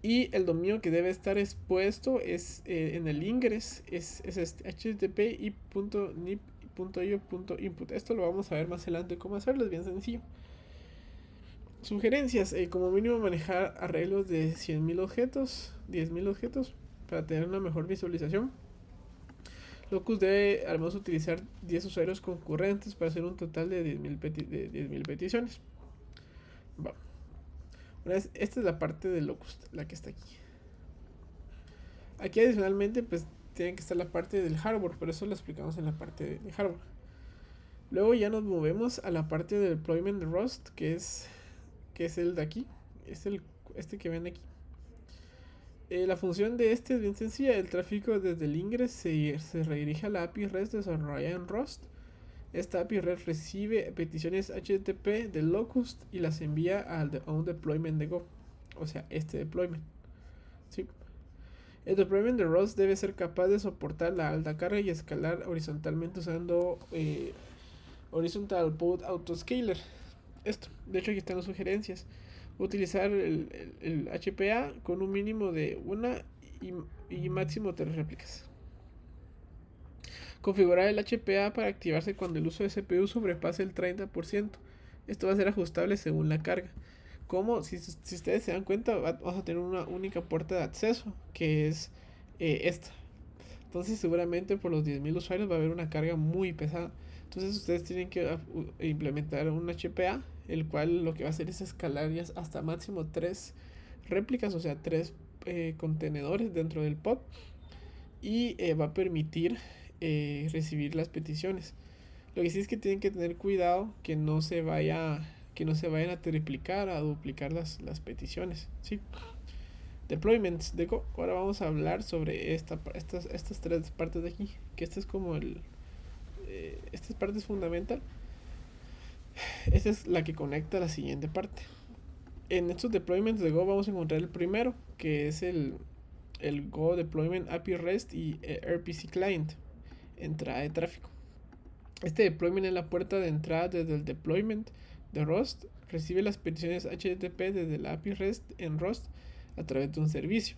Y el dominio que debe estar expuesto es en el ingress, es este, http://nip.io.input. Esto lo vamos a ver más adelante cómo hacerlo, es bien sencillo. Sugerencias: como mínimo manejar arreglos de 100.000 objetos, 10.000 objetos, para tener una mejor visualización. Locus debe al menos utilizar 10 usuarios concurrentes para hacer un total de 10.000 peticiones. Va. Esta es la parte de Locus, la que está aquí. Aquí adicionalmente pues tiene que estar la parte del hardware, pero eso lo explicamos en la parte de hardware. Luego ya nos movemos a la parte del deployment de Rust, que es el de aquí, es este que ven aquí. La función de este es bien sencilla. El tráfico desde el ingress se redirige a la API REST desarrollada en Rust. Esta API REST recibe peticiones HTTP de Locust y las envía a un deployment de Go, o sea, este deployment. ¿Sí? El deployment de Rust debe ser capaz de soportar la alta carga y escalar horizontalmente usando Horizontal Pod Autoscaler. Esto, de hecho aquí están las sugerencias. Utilizar el HPA con un mínimo de 1 y máximo 3 réplicas. Configurar el HPA para activarse cuando el uso de CPU sobrepase el 30%. Esto va a ser ajustable según la carga. Como si ustedes se dan cuenta, vamos a tener una única puerta de acceso, que es esta. Entonces seguramente por los 10.000 usuarios va a haber una carga muy pesada. Entonces ustedes tienen que implementar un HPA, el cual lo que va a hacer es escalar ya hasta máximo 3 réplicas, o sea 3 contenedores dentro del pod, y va a permitir recibir las peticiones. Lo que sí es que tienen que tener cuidado que no se vayan a triplicar, a duplicar las peticiones, ¿sí? Deployments de Go. Ahora vamos a hablar sobre estas 3 partes de aquí, que esta es como esta parte es fundamental. Esta es la que conecta a la siguiente parte. En estos deployments de Go vamos a encontrar el primero, que es el Go Deployment API REST y RPC Client, entrada de tráfico. Este deployment es la puerta de entrada desde el deployment de Rust. Recibe las peticiones HTTP desde la API REST en Rust a través de un servicio.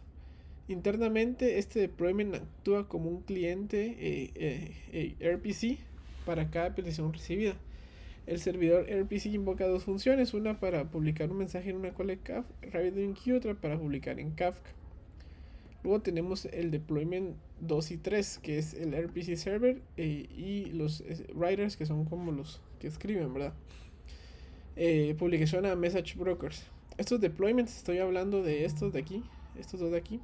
Internamente, este deployment actúa como un cliente RPC para cada petición recibida. El servidor RPC invoca 2 funciones, una para publicar un mensaje en una cola RabbitMQ y otra para publicar en Kafka. Luego tenemos el deployment 2 y 3, que es el RPC server y los writers, que son como los que escriben, ¿verdad? Publicación a message brokers. Estos deployments, estoy hablando de estos de aquí, estos dos de aquí.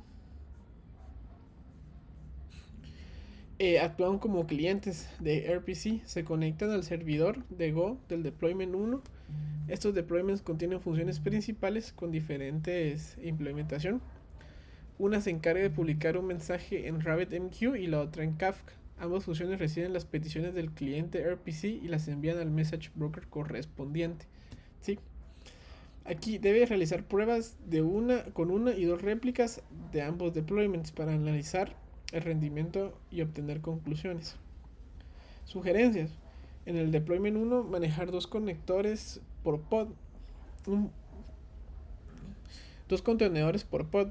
Actúan como clientes de RPC, se conectan al servidor de Go del deployment 1. Estos deployments contienen funciones principales con diferentes implementación. Una se encarga de publicar un mensaje en RabbitMQ y la otra en Kafka. Ambas funciones reciben las peticiones del cliente RPC y las envían al message broker correspondiente, ¿sí? Aquí debe realizar pruebas con una y 2 réplicas de ambos deployments para analizar el rendimiento y obtener conclusiones. Sugerencias: en el deployment 1 manejar 2 conectores por pod, 2 contenedores por pod,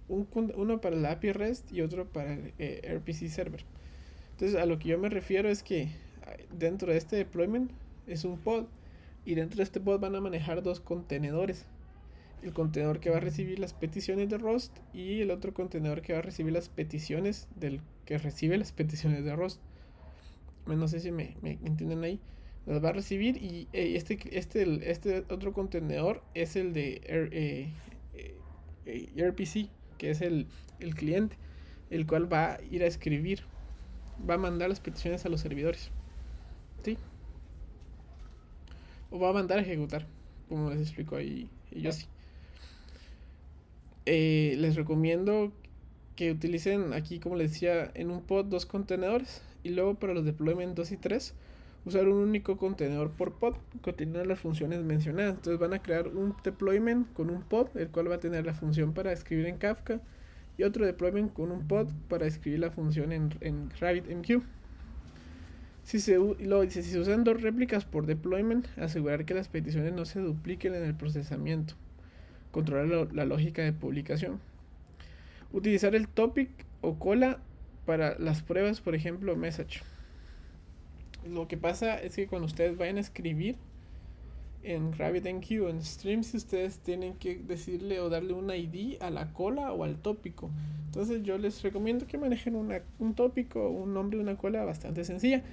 uno para la API REST y otro para el RPC server. Entonces a lo que yo me refiero es que dentro de este deployment es un pod, y dentro de este pod van a manejar 2 contenedores. El contenedor que va a recibir las peticiones de Rust y el otro contenedor que va a recibir las peticiones del que recibe las peticiones de Rust. No sé si me entienden ahí. Las va a recibir, y este otro contenedor es el de RPC, que es el cliente, el cual va a ir a escribir, va a mandar las peticiones a los servidores, ¿sí? O va a mandar a ejecutar, como les explico ahí y yo sí. Les recomiendo que utilicen aquí, como les decía, en un pod 2 contenedores, y luego para los deployment 2 y 3 usar un único contenedor por pod que tiene las funciones mencionadas. Entonces van a crear un deployment con un pod, el cual va a tener la función para escribir en Kafka, y otro deployment con un pod para escribir la función en RabbitMQ. Si se usan 2 réplicas por deployment, asegurar que las peticiones no se dupliquen en el procesamiento. Controlar la lógica de publicación. Utilizar el topic o cola para las pruebas, por ejemplo, message. Lo que pasa es que cuando ustedes vayan a escribir en RabbitMQ o en Streams, ustedes tienen que decirle o darle un ID a la cola o al tópico. Entonces yo les recomiendo que manejen un tópico o un nombre de una cola bastante sencilla.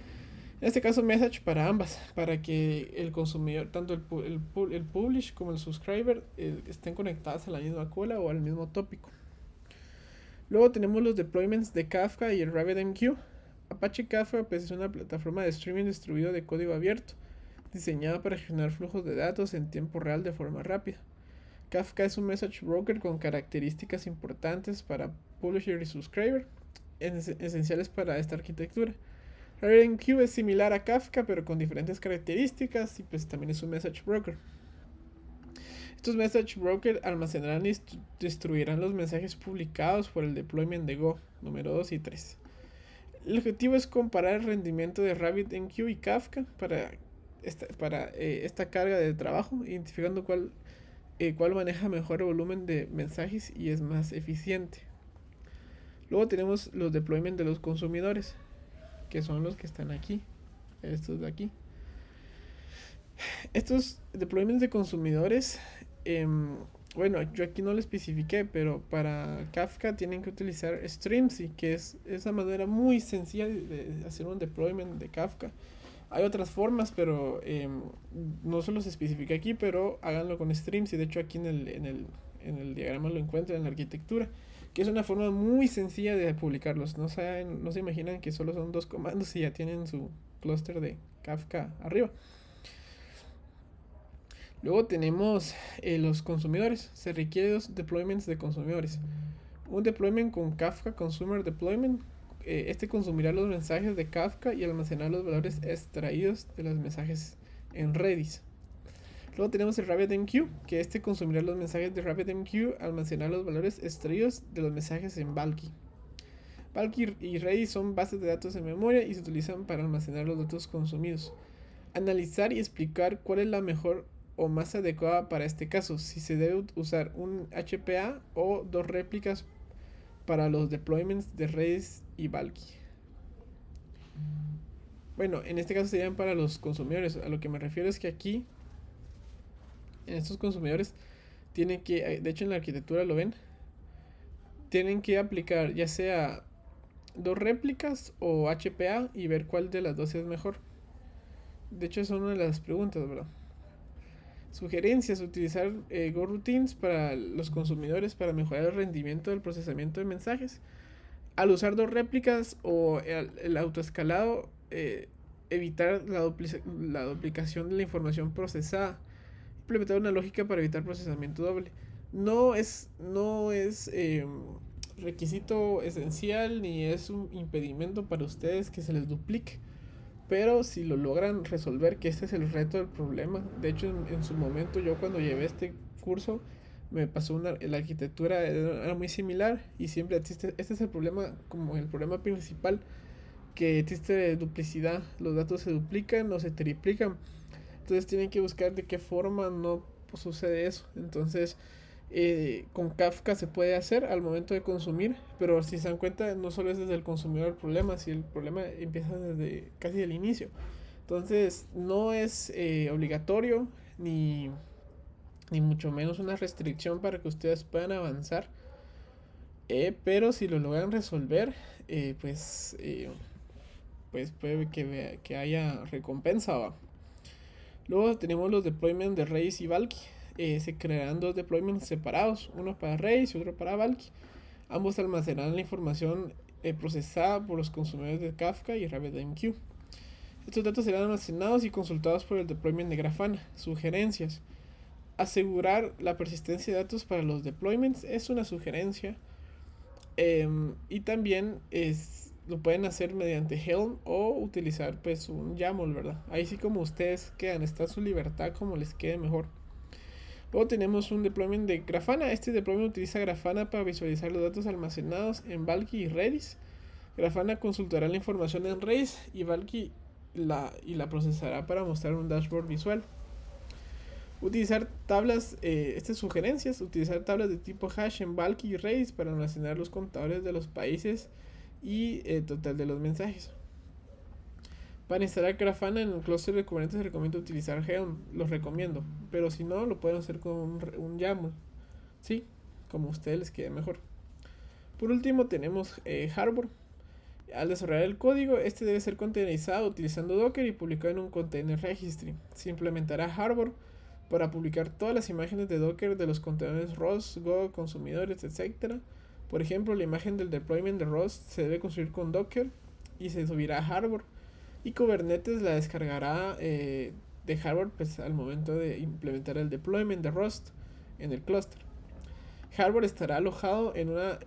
En este caso, message para ambas, para que el consumidor, tanto el publish como el subscriber, estén conectados a la misma cola o al mismo tópico. Luego tenemos los deployments de Kafka y el RabbitMQ. Apache Kafka pues, es una plataforma de streaming distribuido de código abierto, diseñada para gestionar flujos de datos en tiempo real de forma rápida. Kafka es un message broker con características importantes para publisher y subscriber, esenciales para esta arquitectura. RabbitMQ es similar a Kafka, pero con diferentes características, y pues también es un message broker. Estos message broker almacenarán y distribuirán los mensajes publicados por el deployment de Go número 2 y 3. El objetivo es comparar el rendimiento de RabbitMQ y Kafka para esta carga de trabajo, identificando cuál maneja mejor el volumen de mensajes y es más eficiente. Luego tenemos los deployments de los consumidores, que son los que están aquí, estos de aquí. Estos deployments de consumidores, bueno, yo aquí no lo especifiqué, pero para Kafka tienen que utilizar Streamzy, que es esa manera muy sencilla de hacer un deployment de Kafka. Hay otras formas, pero no se los especifica aquí, pero háganlo con Streamzy. De hecho, aquí en el diagrama lo encuentran en la arquitectura, que es una forma muy sencilla de publicarlos. No se imaginan que solo son 2 comandos y ya tienen su clúster de Kafka arriba. Luego tenemos los consumidores. Se requiere 2 deployments de consumidores. Un deployment con Kafka Consumer Deployment. Este consumirá los mensajes de Kafka y almacenará los valores extraídos de los mensajes en Redis. Luego tenemos el RabbitMQ, que este consumirá los mensajes de RabbitMQ, almacenar los valores extraídos de los mensajes en Valky. Valky y Redis son bases de datos en memoria y se utilizan para almacenar los datos consumidos. Analizar y explicar cuál es la mejor o más adecuada para este caso, si se debe usar un HPA o 2 réplicas para los deployments de Redis y Valky. Bueno, en este caso serían para los consumidores. A lo que me refiero es que aquí, en estos consumidores, tienen que, de hecho en la arquitectura lo ven, tienen que aplicar ya sea 2 réplicas o HPA y ver cuál de las dos es mejor. De hecho es una de las preguntas, ¿verdad? Sugerencias: utilizar GoRoutines para los consumidores para mejorar el rendimiento del procesamiento de mensajes. Al usar 2 réplicas o el autoescalado, evitar la duplicación de la información procesada. Implementar una lógica para evitar procesamiento doble. No es requisito esencial ni es un impedimento para ustedes que se les duplique, pero si lo logran resolver, que este es el reto del problema. De hecho, en su momento, yo cuando llevé este curso, me pasó la arquitectura era muy similar y siempre existe, este es el problema, como el problema principal, que existe duplicidad, los datos se duplican o se triplican. Entonces tienen que buscar de qué forma no sucede eso. Entonces con Kafka se puede hacer al momento de consumir, pero si se dan cuenta, no solo es desde el consumidor el problema, si el problema empieza desde casi el inicio. Entonces no es obligatorio ni mucho menos una restricción para que ustedes puedan avanzar, pero si lo logran resolver, pues puede que haya recompensa, ¿va? Luego tenemos los deployments de Redis y Valky. Se crearán 2 deployments separados, uno para Redis y otro para Valky. Ambos almacenarán la información procesada por los consumidores de Kafka y RabbitMQ. Estos datos serán almacenados y consultados por el deployment de Grafana. Sugerencias: asegurar la persistencia de datos para los deployments es una sugerencia. Y también lo pueden hacer mediante Helm o utilizar pues un YAML, ¿verdad? Ahí sí como ustedes quedan, está su libertad como les quede mejor. Luego tenemos un deployment de Grafana. Este deployment utiliza Grafana para visualizar los datos almacenados en Valky y Redis. Grafana consultará la información en Redis y Valky la procesará para mostrar un dashboard visual. Utilizar tablas, estas sugerencias, utilizar tablas de tipo hash en Valky y Redis para almacenar los contadores de los países y total de los mensajes. Para instalar Grafana en el clúster de Kubernetes recomiendo utilizar Helm, los recomiendo, pero si no lo pueden hacer con un YAML, sí, como a ustedes les quede mejor. Por último tenemos Harbor. Al desarrollar el código, este debe ser containerizado utilizando Docker y publicado en un container registry. Se implementará Harbor para publicar todas las imágenes de Docker de los contenedores ROS, Go, consumidores, etc. Por ejemplo, la imagen del deployment de ROS se debe construir con Docker y se subirá a Harbor. Y Kubernetes la descargará de Harbor pues, al momento de implementar el deployment de Rust en el clúster. Harbor estará alojado en una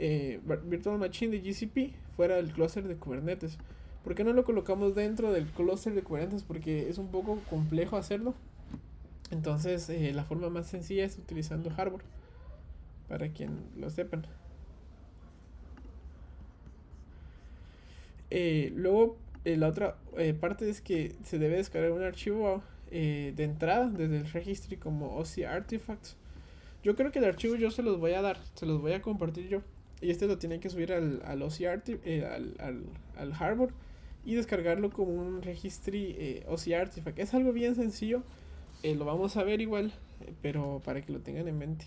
virtual machine de GCP fuera del clúster de Kubernetes. ¿Por qué no lo colocamos dentro del clúster de Kubernetes? Porque es un poco complejo hacerlo. Entonces la forma más sencilla es utilizando Harbor, para quien lo sepan. Luego la otra parte es que se debe descargar un archivo de entrada desde el registry como OC Artifacts. Yo creo que el archivo yo se los voy a dar, se los voy a compartir yo. Y este lo tienen que subir al OC al Harbor y descargarlo como un registry OC Artifact. Es algo bien sencillo, lo vamos a ver igual, pero para que lo tengan en mente.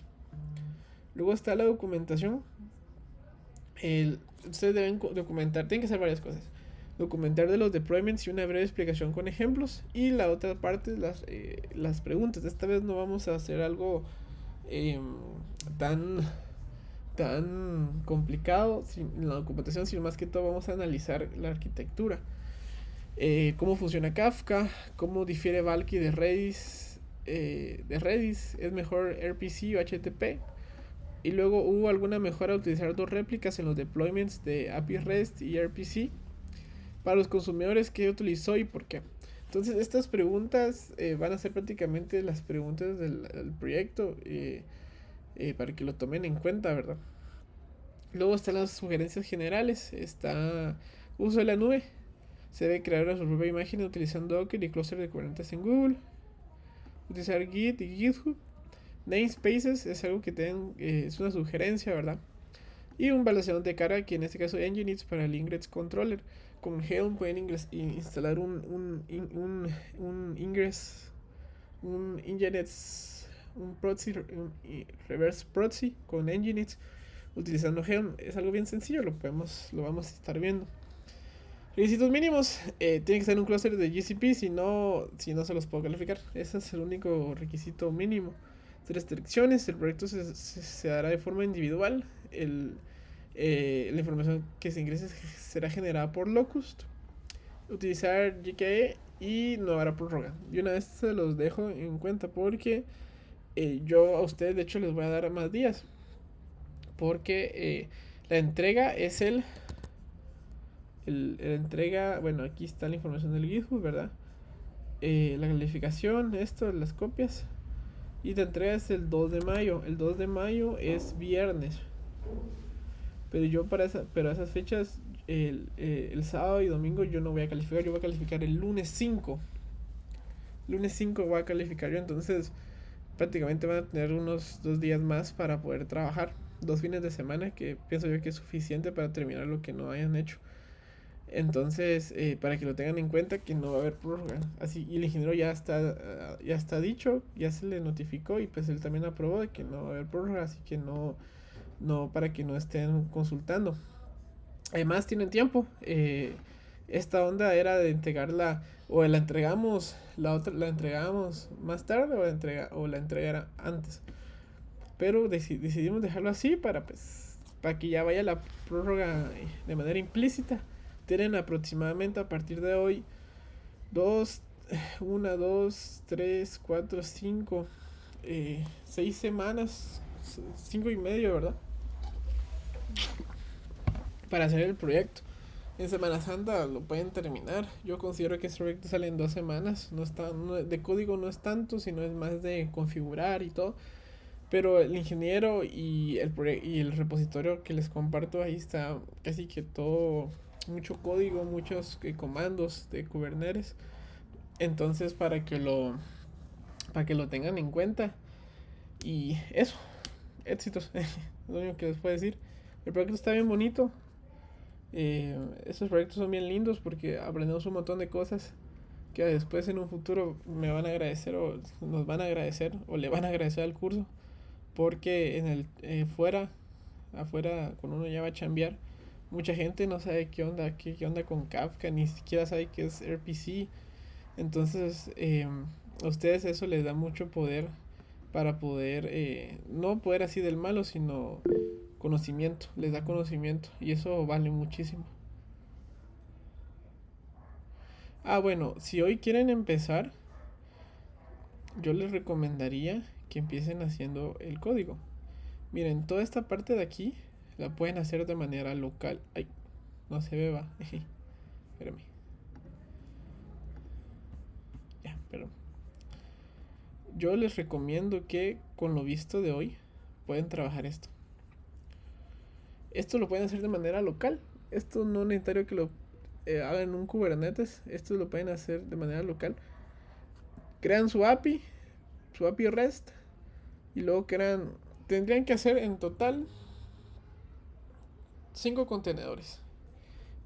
Luego está la documentación. Ustedes deben documentar, tienen que hacer varias cosas. Documentar de los deployments y una breve explicación con ejemplos. Y la otra parte, las preguntas. Esta vez no vamos a hacer algo tan complicado en la documentación, sino más que todo vamos a analizar la arquitectura. Cómo funciona Kafka, cómo difiere Valky de Redis, es mejor RPC o HTTP. Y luego hubo alguna mejora al utilizar dos réplicas en los deployments de API REST y RPC. Para los consumidores, ¿qué utilizó y por qué? Entonces estas preguntas van a ser prácticamente las preguntas del proyecto para que lo tomen en cuenta, ¿verdad? Luego están las sugerencias generales. Está uso de la nube. Se debe crear su propia imagen utilizando Docker y cluster de Kubernetes en Google. Utilizar Git y GitHub. Namespaces es algo que es una sugerencia, ¿verdad? Y un balanceador de carga, que en este caso Nginx para el Ingress Controller. Con Helm pueden instalar un Ingress, un Nginx, un proxy, un reverse proxy con Nginx utilizando Helm. Es algo bien sencillo, lo vamos a estar viendo. Requisitos mínimos, tiene que estar en un clúster de GCP, si no se los puedo calificar. Ese es el único requisito mínimo. Restricciones, el proyecto se dará de forma individual. La información que se ingrese será generada por Locust. Utilizar GKE y no habrá prórroga. Y una vez se los dejo en cuenta porque yo a ustedes de hecho les voy a dar más días. Porque la entrega es la entrega, bueno, aquí está la información del GitHub, ¿verdad? La calificación, las copias. Y la entrega es el 2 de mayo. El 2 de mayo es viernes. Pero yo para esas fechas, el sábado y domingo yo no voy a calificar. Yo voy a calificar el lunes 5. Lunes 5 voy a calificar yo. Entonces prácticamente van a tener unos 2 días más para poder trabajar. 2 fines de semana, que pienso yo que es suficiente para terminar lo que no hayan hecho. Entonces, para que lo tengan en cuenta, que no va a haber prórroga. Así, y el ingeniero ya está dicho, ya se le notificó y pues él también aprobó de que no va a haber prórroga, así que no para que no estén consultando. Además tienen tiempo. Esta onda era de entregarla, o la entregamos, la otra la entregábamos más tarde o la entregara antes. Pero decidimos dejarlo así para que ya vaya la prórroga de manera implícita. Tienen aproximadamente a partir de hoy 1, 2, 3, 4, 5, 6 semanas, 5 y medio, ¿verdad? para hacer el proyecto. En Semana Santa lo pueden terminar. Yo considero que este proyecto sale en 2 semanas. De código no es tanto, sino es más de configurar y todo. Pero el ingeniero y el repositorio que les comparto, ahí está casi que todo, mucho código, muchos comandos de Kubernetes. Entonces, para que lo tengan en cuenta. Y eso, éxitos. Es lo único que les puedo decir. El proyecto está bien bonito. Estos proyectos son bien lindos porque aprendemos un montón de cosas que después en un futuro me van a agradecer o nos van a agradecer o le van a agradecer al curso, porque en el afuera cuando uno ya va a chambear, mucha gente no sabe qué onda con Kafka, ni siquiera sabe qué es RPC. Entonces a ustedes eso les da mucho poder para poder no poder así del malo, sino conocimiento, les da conocimiento y eso vale muchísimo. Bueno, si hoy quieren empezar, yo les recomendaría que empiecen haciendo el código. Miren, toda esta parte de aquí la pueden hacer de manera local. Ay, no se beba. Espérame. Ya, pero yo les recomiendo que con lo visto de hoy pueden trabajar esto. Esto lo pueden hacer de manera local. Esto no es necesario que lo hagan en un Kubernetes. Esto lo pueden hacer de manera local. Crean su API REST, y luego tendrían que hacer en total 5 contenedores.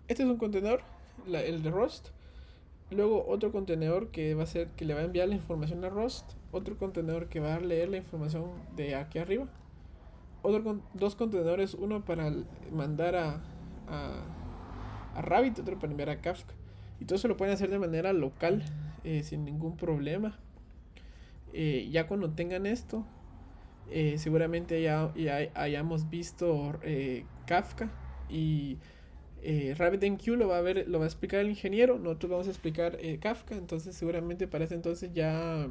Este es un contenedor, el de Rust. Luego otro contenedor que va a ser que le va a enviar la información a Rust. Otro contenedor que va a leer la información de aquí arriba. Dos contenedores, uno para mandar a Rabbit, otro para enviar a Kafka. Y todo eso lo pueden hacer de manera local, sin ningún problema. Ya cuando tengan esto, seguramente ya hayamos visto Kafka y RabbitMQ lo va a explicar el ingeniero. Nosotros vamos a explicar Kafka. Entonces seguramente para ese entonces ya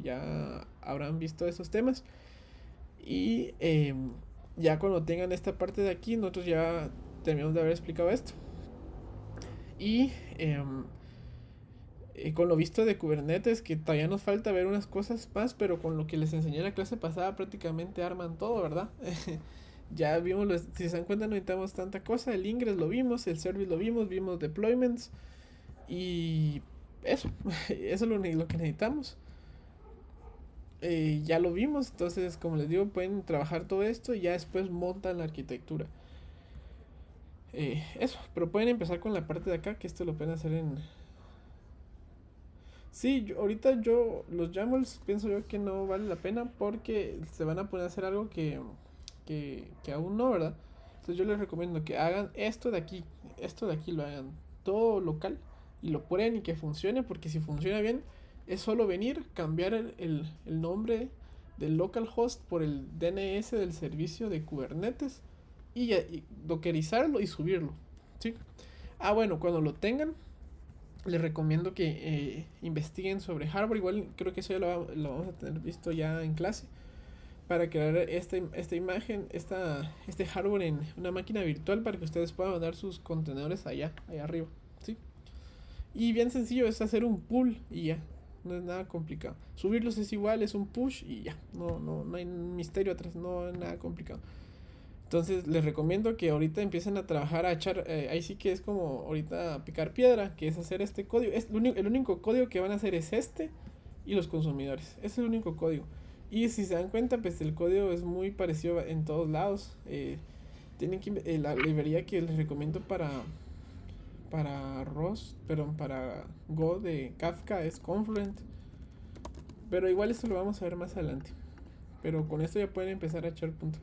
ya habrán visto esos temas. Y ya cuando tengan esta parte de aquí, nosotros ya terminamos de haber explicado esto. Y con lo visto de Kubernetes, que todavía nos falta ver unas cosas más, pero con lo que les enseñé en la clase pasada prácticamente arman todo, ¿verdad? Ya vimos, si se dan cuenta, no necesitamos tanta cosa. El ingress lo vimos, el service lo vimos deployments y eso, eso es lo que necesitamos. Ya lo vimos, entonces como les digo, pueden trabajar todo esto y ya después montan la arquitectura. Eso, pero pueden empezar con la parte de acá, que esto lo pueden hacer en... Sí, ahorita los YAMLs pienso yo que no vale la pena porque se van a poner a hacer algo que aún no, ¿verdad? Entonces yo les recomiendo que hagan esto de aquí lo hagan todo local y lo prueben y que funcione, porque si funciona bien es solo venir, cambiar el nombre del localhost por el DNS del servicio de Kubernetes y dockerizarlo y subirlo, ¿sí? Bueno, cuando lo tengan les recomiendo que investiguen sobre hardware. Igual creo que eso ya lo vamos a tener visto ya en clase, para crear esta imagen, este hardware en una máquina virtual para que ustedes puedan mandar sus contenedores allá arriba, ¿sí? Y bien sencillo, es hacer un pull y ya, no es nada complicado. Subirlos es igual, es un push y ya, no hay misterio atrás, no es nada complicado. Entonces les recomiendo que ahorita empiecen a trabajar, a echar, ahí sí que es como ahorita picar piedra, que es hacer este código. El único código que van a hacer es este y los consumidores. Ese es el único código. Y si se dan cuenta, pues el código es muy parecido en todos lados. Tienen que la librería que les recomiendo para Rust, para Go de Kafka es Confluent. Pero igual esto lo vamos a ver más adelante. Pero con esto ya pueden empezar a echar punto.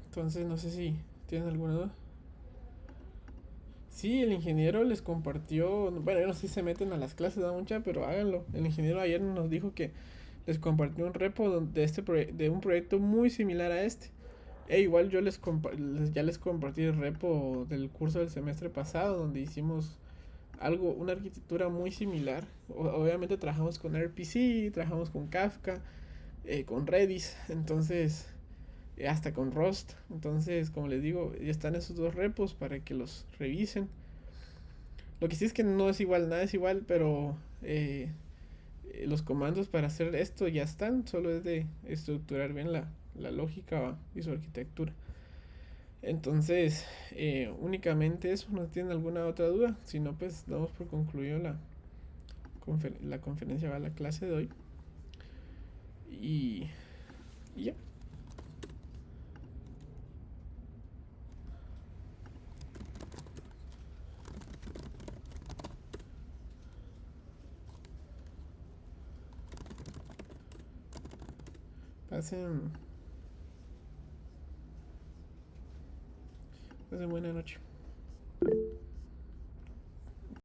Entonces no sé si tienen alguna duda. Sí, el ingeniero les compartió. Bueno, yo no sé si se meten a las clases de mucha, pero háganlo. El ingeniero ayer nos dijo que les compartió un repo de un proyecto muy similar a este. Igual yo ya les compartí el repo del curso del semestre pasado, donde hicimos una arquitectura muy similar. Obviamente trabajamos con RPC, trabajamos con Kafka, con Redis. Entonces hasta con Rust. Entonces, como les digo, ya están esos dos repos para que los revisen. Lo que sí es que no es igual, nada es igual, pero los comandos para hacer esto ya están, solo es de estructurar bien la lógica y su arquitectura. Entonces, únicamente eso. ¿No tienen alguna otra duda? Si no, pues damos por concluido la conferencia, va, la clase de hoy. Y ya. Pasen buena noche.